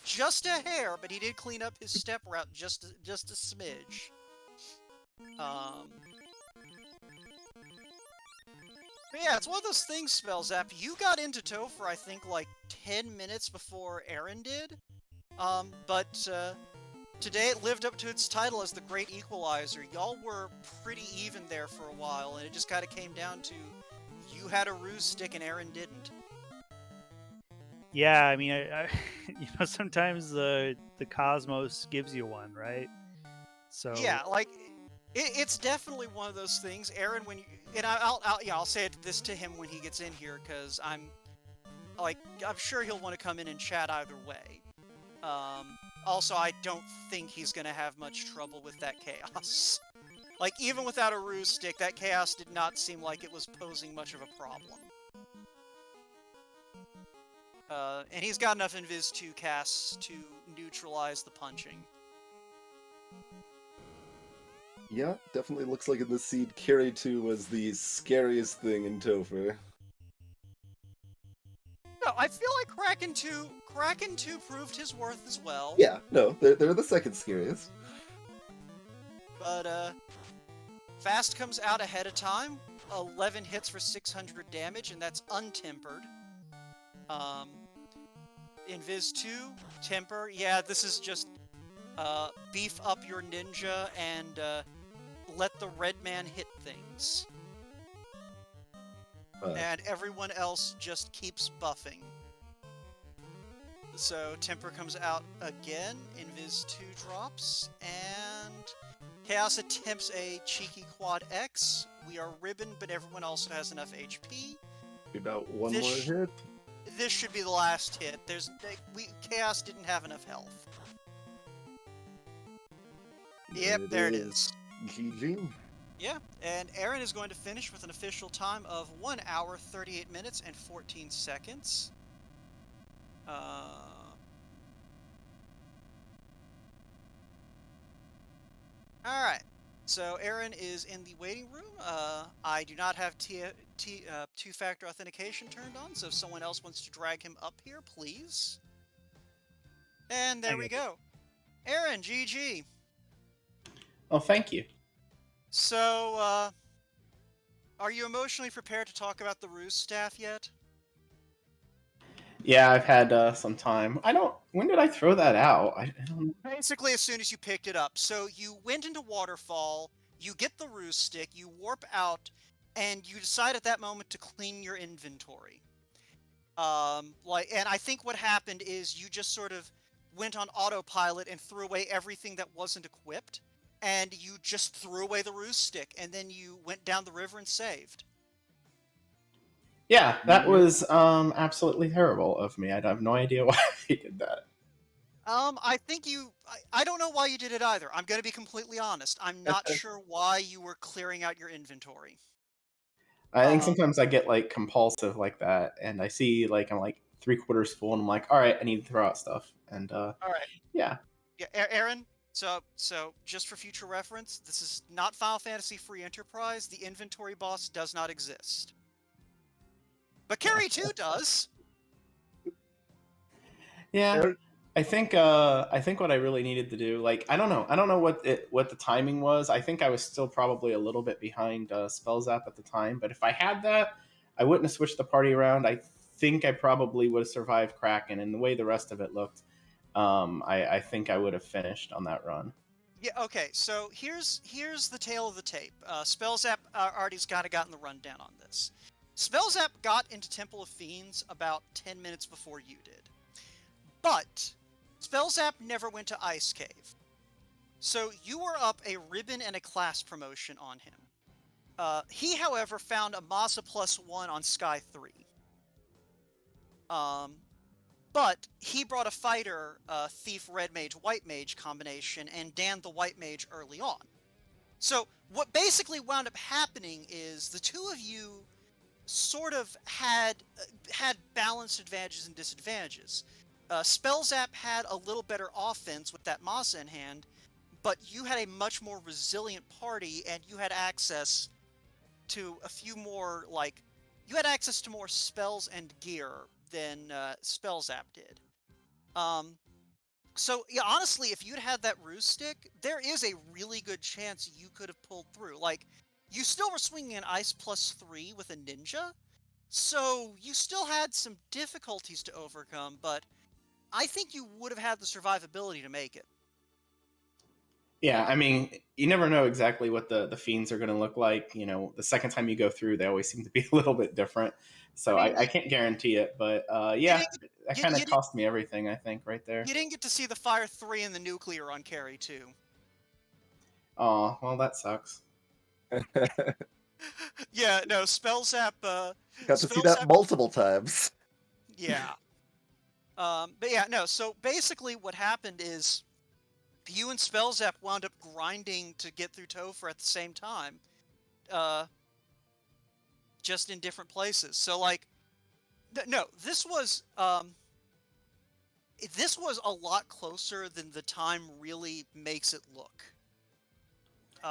just a hair, but he did clean up his step route just a smidge. But yeah, it's one of those things, Spellzapp. You got into Topher, I think, like 10 minutes before Aaron did. But today it lived up to its title as the Great Equalizer. Y'all were pretty even there for a while, and it just kind of came down to you had a ruse stick and Aaron didn't. Yeah, I mean, sometimes the cosmos gives you one, right? So Yeah, like it's definitely one of those things. Aaron, when you and I'll say this to him when he gets in here because I'm sure he'll want to come in and chat either way. Also, I don't think he's gonna have much trouble with that chaos. Like, even without a ruse stick, that chaos did not seem like it was posing much of a problem. And he's got enough Invis 2 casts to neutralize the punching. Yeah, definitely looks like in this seed, Carry 2 was the scariest thing in Topher. No, I feel like Kraken 2 proved his worth as well. Yeah, no, they're the second scariest. But, Fast comes out ahead of time. 11 hits for 600 damage, and that's untempered. Invis 2, temper. Yeah, this is just, beef up your ninja and, let the red man hit things. And everyone else just keeps buffing. So temper comes out again, Invis 2 drops, and Chaos attempts a cheeky quad X. We are ribbon, but everyone also has enough HP. About one more hit. This should be the last hit. Chaos didn't have enough health. Yep, there it is. GG. Yeah, and Aaron is going to finish with an official time of 1 hour, 38 minutes, and 14 seconds. Alright, so Aaron is in the waiting room. I do not have two-factor authentication turned on, so if someone else wants to drag him up here, please. And there we go. Aaron, GG. Oh, thank you. So, are you emotionally prepared to talk about the ruse staff yet? Yeah, I've had some time. When did I throw that out? I don't... Basically, as soon as you picked it up. So you went into Waterfall, you get the ruse stick, you warp out, and you decide at that moment to clean your inventory. And I think what happened is you just sort of went on autopilot and threw away everything that wasn't equipped, and you just threw away the ruse stick, and then you went down the river and saved. Yeah, that was absolutely terrible of me. I have no idea why I did that. I think I don't know why you did it either. I'm going to be completely honest. I'm not sure why you were clearing out your inventory. I think sometimes I get like compulsive like that, and I see like I'm like 3/4 full, and I'm like, all right, I need to throw out stuff. And all right, yeah, Aaron. So just for future reference, this is not Final Fantasy Free Enterprise. The inventory boss does not exist, but Carry 2 does. Yeah. I think what I really needed to do, like I don't know what the timing was. I think I was still probably a little bit behind Spellzapp at the time, but if I had that, I wouldn't have switched the party around. I think I probably would have survived Kraken, and the way the rest of it looked, I think I would have finished on that run. Yeah. Okay. So here's the tale of the tape. Spellzapp already's gotten the rundown on this. Spellzapp got into Temple of Fiends about 10 minutes before you did, but Spellzapp never went to Ice Cave. So you were up a ribbon and a class promotion on him. He, however, found a Masa +1 on Sky 3. But he brought a fighter, Thief Red Mage White Mage combination, and Dan the White Mage early on. So what basically wound up happening is the two of you sort of had balanced advantages and disadvantages. Spellzapp had a little better offense with that Masa in hand, but you had a much more resilient party, and you had access to a few more, you had access to more spells and gear than Spellzapp did. So, yeah, honestly, if you'd had that ruse stick, there is a really good chance you could have pulled through. You still were swinging an Ice +3 with a ninja, so you still had some difficulties to overcome, but I think you would have had the survivability to make it. Yeah, I mean, you never know exactly what the fiends are going to look like. You know, the second time you go through, they always seem to be a little bit different. I So mean, I can't guarantee it, but you yeah, didn't that you, kind you, of didn't cost me everything. I think right there. you didn't get to see the Fire 3 and the nuclear on carry too. Oh, well, that sucks. Yeah, no, Spellzapp. Got to see that Spellzapp. multiple times. Yeah. But yeah, no. So basically, what happened is you and Spellzapp wound up grinding to get through Topher at the same time, just in different places. So like, no, this was a lot closer than the time really makes it look.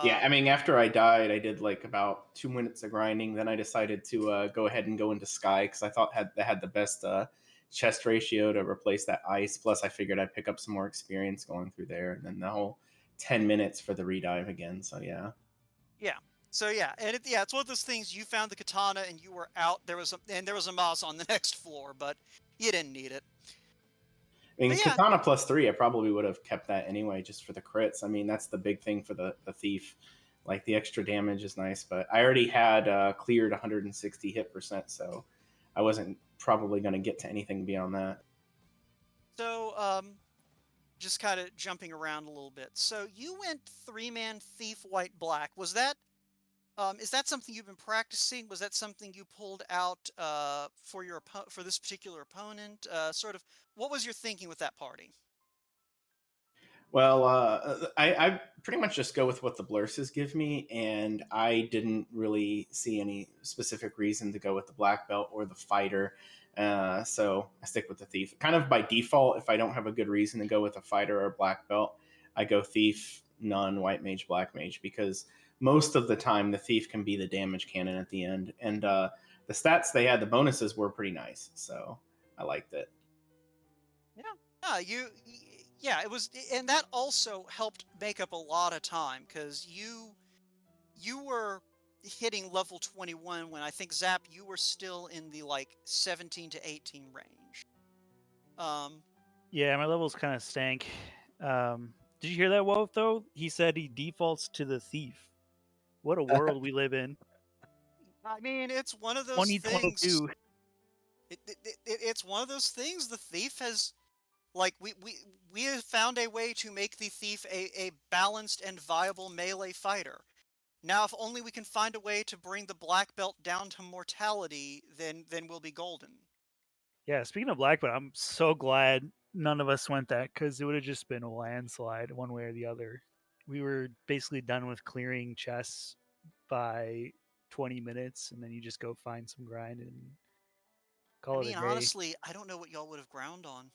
Yeah, I mean, after I died, I did like about 2 minutes of grinding. Then I decided to go ahead and go into Sky because I thought they had the best chest ratio to replace that ice. Plus, I figured I'd pick up some more experience going through there, and then the whole 10 minutes for the redive again. So yeah. Yeah. So yeah, and it's one of those things. You found the katana and you were out. There was a Maz on the next floor, but you didn't need it. I mean, But yeah, Katana +3, I probably would have kept that anyway, just for the crits. I mean, that's the big thing for the thief. Like the extra damage is nice, but I already had cleared 160 hit percent, so I wasn't probably going to get to anything beyond that. so just kind of jumping around a little bit. So you went 3-man thief white black. Was that is that something you've been practicing? Was that something you pulled out for for this particular opponent? Sort of, what was your thinking with that party? Well, I pretty much just go with what the blurses give me, and I didn't really see any specific reason to go with the black belt or the fighter. So I stick with the thief. Kind of by default, if I don't have a good reason to go with a fighter or a black belt, I go thief, none, white mage, black mage, because most of the time the thief can be the damage cannon at the end. And the stats they had, the bonuses were pretty nice, so I liked it. Yeah, yeah, it was, and that also helped make up a lot of time because you were hitting level 21 when I think Zap you were still in the like 17 to 18 range. Yeah, my levels kind of stank. Did you hear that, Wolf? Though he said he defaults to the thief. What a world we live in. I mean, it's one of those things. 2022. It's one of those things. The thief has, like, we have found a way to make the thief a balanced and viable melee fighter. Now, if only we can find a way to bring the black belt down to mortality, then we'll be golden. Yeah, speaking of black belt, I'm so glad none of us went that because it would have just been a landslide one way or the other. We were basically done with clearing chests by 20 minutes, and then you just go find some grind and I call it a mean, day. honestly, I don't know what y'all would have ground on.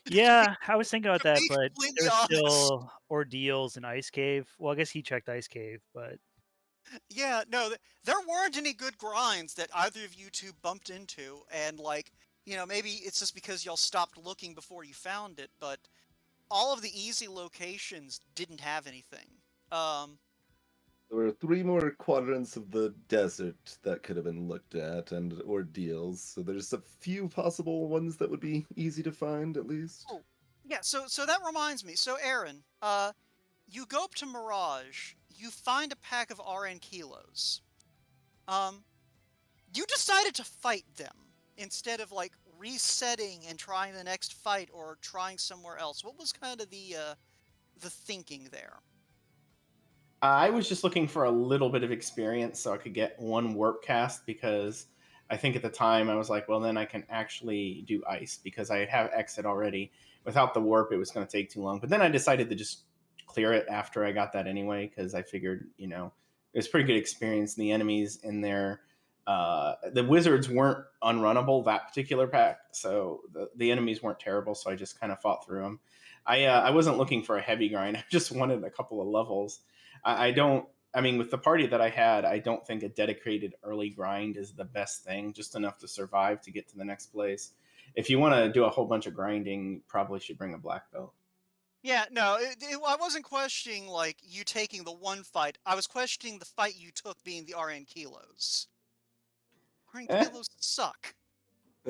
Yeah, I was thinking about To that, be but completely there's honest. still ordeals in Ice Cave. Well, I guess he checked Ice Cave, but Yeah, no, there weren't any good grinds that either of you two bumped into, and like, maybe it's just because y'all stopped looking before you found it, but all of the easy locations didn't have anything. There were 3 more quadrants of the desert that could have been looked at, and ordeals. So there's a few possible ones that would be easy to find, at least. Oh, yeah, so that reminds me. So Aaron, you go up to Mirage, you find a pack of RN kilos. You decided to fight them instead of like resetting and trying the next fight or trying somewhere else. What was kind of the thinking there? I was just looking for a little bit of experience so I could get one warp cast because I think at the time I was like, well, then I can actually do ice because I have exit already. Without the warp, it was going to take too long. But then I decided to just clear it after I got that anyway because I figured, it was pretty good experience. The enemies in there, the wizards weren't unrunnable that particular pack, so the enemies weren't terrible. So I just kind of fought through them. I wasn't looking for a heavy grind. I just wanted a couple of levels. I don't. I mean, with the party that I had, I don't think a dedicated early grind is the best thing. Just enough to survive to get to the next place. If you want to do a whole bunch of grinding, you probably should bring a black belt. Yeah, no, I wasn't questioning like you taking the one fight. I was questioning the fight you took being the RN kilos. RN Eh, kilos suck.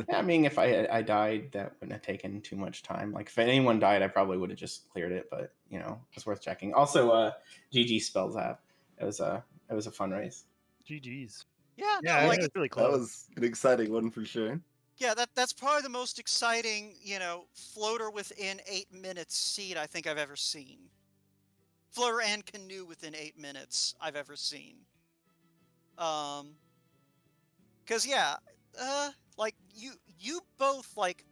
Yeah, I mean, if I died, that wouldn't have taken too much time. Like if anyone died, I probably would have just cleared it. But it's worth checking. Also, GG Spellzapp. It was a fun race. GG's. Yeah, no, Yeah, like it's really That close. was an exciting one for sure. yeah, that's probably the most exciting, floater within 8 minutes seed I think I've ever seen. Floater and canoe within 8 minutes I've ever seen. Cause yeah, like you both like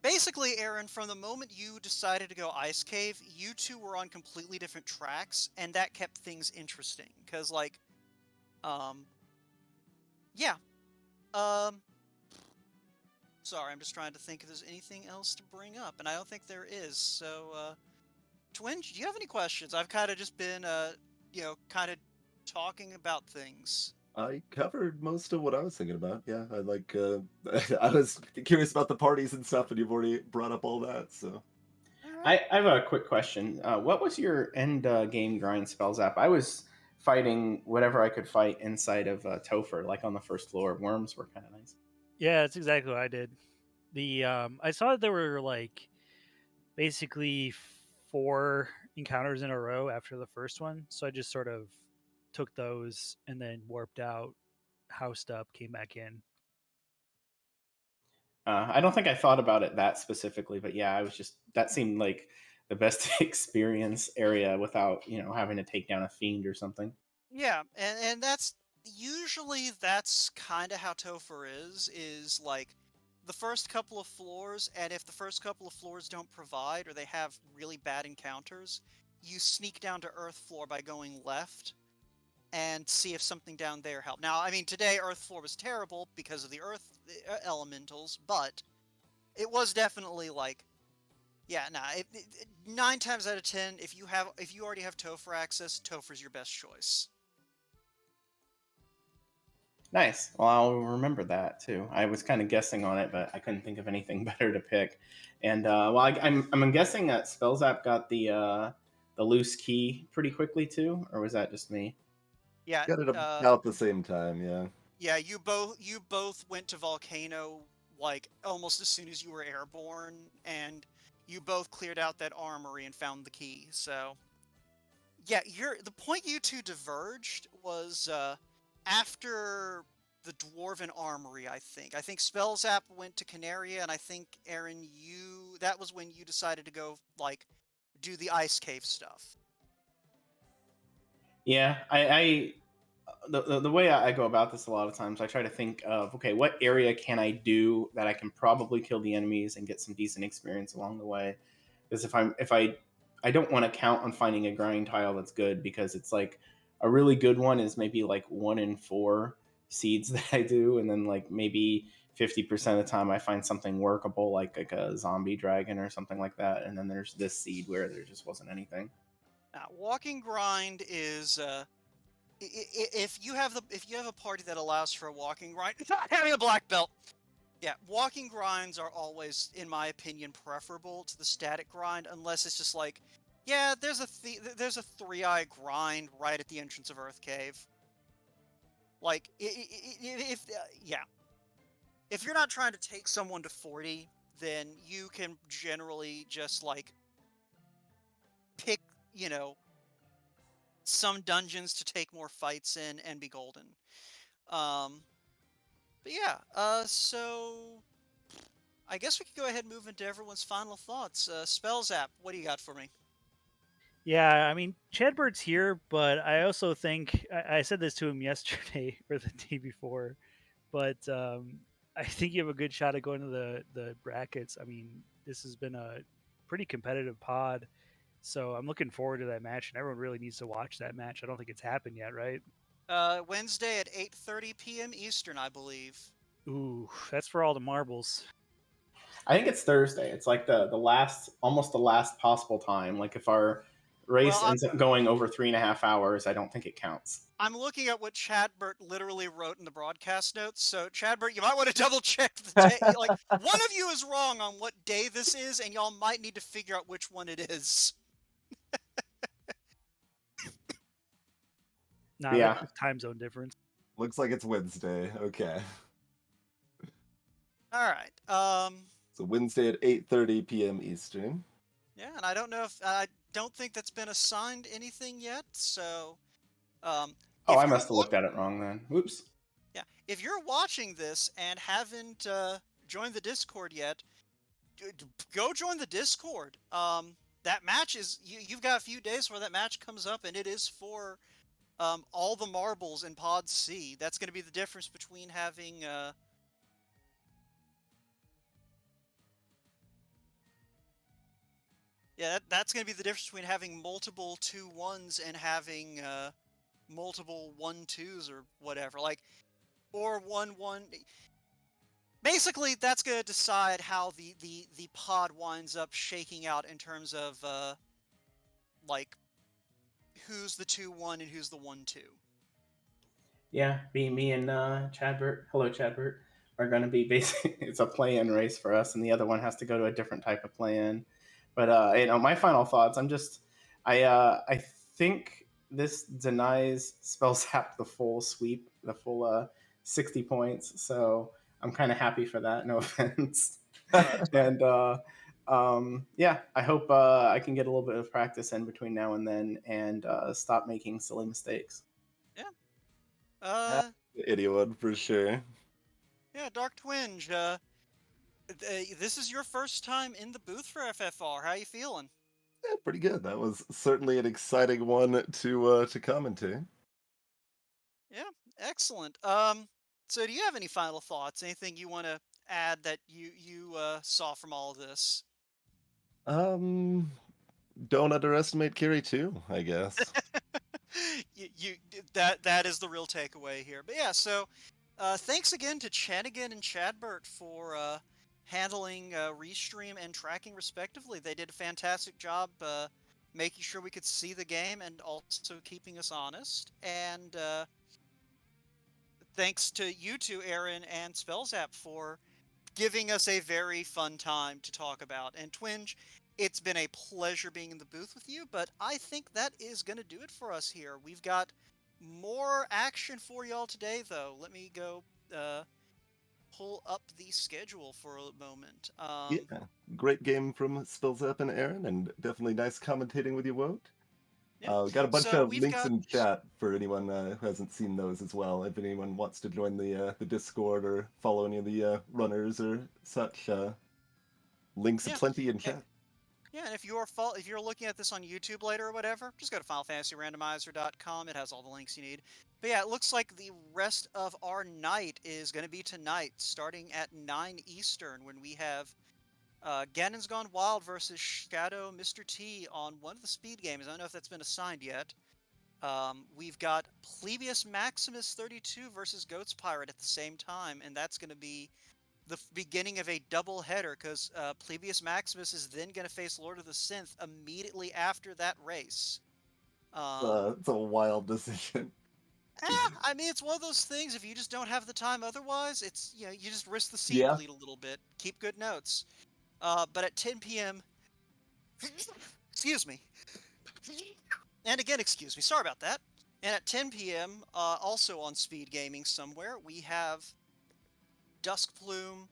basically, Aaron, from the moment you decided to go Ice Cave, you two were on completely different tracks, and that kept things interesting. Cause um, yeah, um, sorry, I'm just trying to think if there's anything else to bring up, and I don't think there is. So, Twinge, do you have any questions? I've kind of just been, kind of talking about things. I covered most of what I was thinking about. Yeah, I like. I was curious about the parties and stuff, and you've already brought up all that. So All right. I have a quick question. What was your end game grind Spellzapp? I was fighting whatever I could fight inside of Topher, like on the first floor. Worms were kind of nice. Yeah, that's exactly what I did. I saw that there were like basically 4 encounters in a row after the first one, so I just sort of took those and then warped out, housed up, came back in. I don't think I thought about it that specifically, but yeah, that seemed like the best experience area without having to take down a fiend or something. Yeah, and that's kind of how Topher is like the first couple of floors, and if the first couple of floors don't provide or they have really bad encounters, you sneak down to Earth floor by going left and see if something down there helped. Now, I mean, today Earth floor was terrible because of the Earth elementals, but it was definitely like, yeah, nah. 9 times out of 10, if you already have Topher access, Topher's your best choice. Nice. Well, I'll remember that too. I was kind of guessing on it, but I couldn't think of anything better to pick. And I'm guessing that Spellzapp got the loose key pretty quickly too, or was that just me? Yeah, got it about the same time. Yeah. yeah, you both went to Volcano like almost as soon as you were airborne, and you both cleared out that armory and found the key. So yeah, the point you two diverged was after the Dwarven Armory, I think. I think Spellzapp went to Canaria, and I think Aaron, that was when you decided to go like do the ice cave stuff. Yeah, the way I go about this a lot of times, I try to think of, okay, what area can I do that I can probably kill the enemies and get some decent experience along the way. Because if I don't want to count on finding a grind tile that's good, because it's like a really good one is maybe like 1 in 4 seeds that I do, and then like maybe 50% of the time I find something workable, like a zombie dragon or something like that, and then there's this seed where there just wasn't anything. Now, walking grind is if you have a party that allows for a walking grind, it's not having a black belt. Yeah, walking grinds are always, in my opinion, preferable to the static grind, unless it's just like, yeah, there's a 3-eye grind right at the entrance of Earth Cave. Like, if you're not trying to take someone to 40, then you can generally just like pick, some dungeons to take more fights in and be golden. But yeah, so I guess we could go ahead and move into everyone's final thoughts. Spellzapp, what do you got for me? Yeah, I mean, Chadbird's here, but I also think I said this to him yesterday or the day before, but I think you have a good shot at going to the brackets. I mean, this has been a pretty competitive pod, so I'm looking forward to that match, and everyone really needs to watch that match. I don't think it's happened yet, right? Wednesday at 8:30 p.m. Eastern, I believe. Ooh, that's for all the marbles. I think it's Thursday. It's like the last, almost the last possible time. Like if our race Well, ends up going over 3.5 hours, I don't think it counts. I'm looking at what Chadbert literally wrote in the broadcast notes. So, Chadbert, you might want to double check the day. Like, one of you is wrong on what day this is, and y'all might need to figure out which one it is. Nah, Yeah. that's just time zone difference. Looks like it's Wednesday. Okay. All right. So Wednesday at 8:30 p.m. Eastern. Yeah, and I don't know if I don't think that's been assigned anything yet. So, um, Oh, if I you're must have looked at it wrong then. Whoops. yeah, if you're watching this and haven't joined the Discord yet, go join the Discord. That match is you've got a few days where that match comes up, and it is for all the marbles in Pod C. That's going to be the difference between having yeah, that's going to be the difference between having multiple 2-1s and having multiple 1-2s or whatever. Like, or 1-1. Basically, that's going to decide how the pod winds up shaking out in terms of like who's the 2-1 and who's the 1-2. Yeah, me and Chadbert. Hello, Chadbert. Are going to be basically it's a play-in race for us, and the other one has to go to a different type of play-in. But my final thoughts. I think this denies Spellzapp the full sweep, the full 60 points. So I'm kind of happy for that. No offense. And yeah, I hope I can get a little bit of practice in between now and then, and stop making silly mistakes. Yeah. Uh, Anyone for sure. yeah, Dark Twinge. This is your first time in the booth for FFR. How you feeling? Yeah, pretty good. That was certainly an exciting one to commentate. Yeah, excellent. So do you have any final thoughts? Anything you want to add that you saw from all of this? Um, don't underestimate Carrie too, I guess. you that is the real takeaway here. But yeah, so thanks again to Chanigan and Chadbert for handling restream and tracking respectively. They did a fantastic job making sure we could see the game and also keeping us honest. And thanks to you two, Aaron and Spellzapp, for giving us a very fun time to talk about. And Twinge, it's been a pleasure being in the booth with you, but I think that is going to do it for us here. We've got more action for y'all today, though. Let me go pull up the schedule for a moment. Yeah, great game from Spellzapp and Aaron, and definitely nice commentating with you, Wout. Yeah. We got a bunch So of we've links got in chat for anyone who hasn't seen those as well. If anyone wants to join the Discord or follow any of the runners or such, links yeah. aplenty in eh, chat. Yeah, and if you're looking at this on YouTube later or whatever, just go to FinalFantasyRandomizer.com. It has all the links you need. But yeah, it looks like the rest of our night is going to be tonight, starting at 9 Eastern, when we have Ganon's Gone Wild versus Shadow Mr. T on one of the speed games. I don't know if that's been assigned yet. We've got Plebius Maximus 32 versus Goats Pirate at the same time, and that's going to be the beginning of a double header because Plebius Maximus is then going to face Lord of the Synth immediately after that race. It's a wild decision. I mean, it's one of those things. If you just don't have the time, otherwise, it's you just risk the seed Yeah. bleed a little bit. Keep good notes. But at 10 p.m. excuse me. And again, excuse me. Sorry about that. And at 10 p.m., also on Speed Gaming somewhere, we have Dusk Plume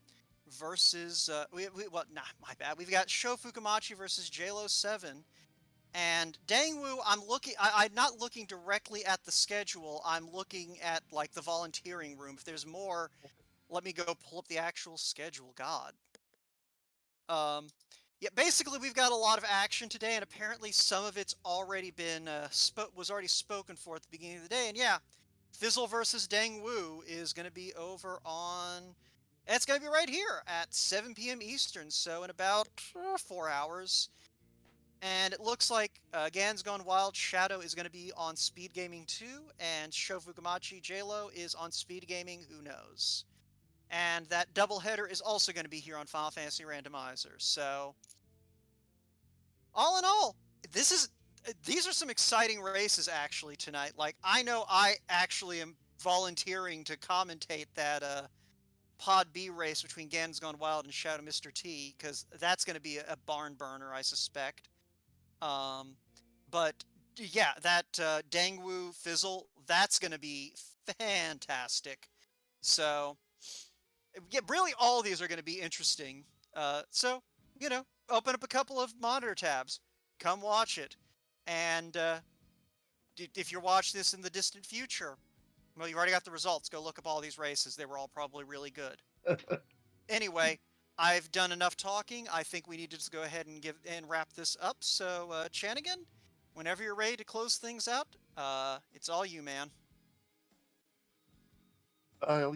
versus my bad. We've got Sho Fukumachi versus JLo7. And Dangwoo, I'm not looking directly at the schedule. I'm looking at like the volunteering room. If there's more, let me go pull up the actual schedule. God. Yeah, basically we've got a lot of action today, and apparently some of it's already been was already spoken for at the beginning of the day. And yeah, Fizzle versus Dangwoo is going to be over on. It's going to be right here at 7 p.m. Eastern, so in about 4 hours. And it looks like Gan's Gone Wild Shadow is going to be on Speed Gaming 2, and Sho Fukumachi JLo is on Speed Gaming, who knows. And that doubleheader is also going to be here on Final Fantasy Randomizer. So, all in all, these are some exciting races actually tonight. Like, I know I actually am volunteering to commentate that Pod B race between Gan's Gone Wild and Shadow Mr. T, because that's going to be a barn burner, I suspect. But yeah, that Dangwoo Fizzle, that's going to be fantastic. So Yeah, really, all of these are going to be interesting. So, open up a couple of monitor tabs, come watch it, and if you're watching this in the distant future, well, you've already got the results. Go look up all these races; they were all probably really good. Anyway, I've done enough talking. I think we need to just go ahead and wrap this up. So, Chanigan, whenever you're ready to close things out, it's all you, man. I'll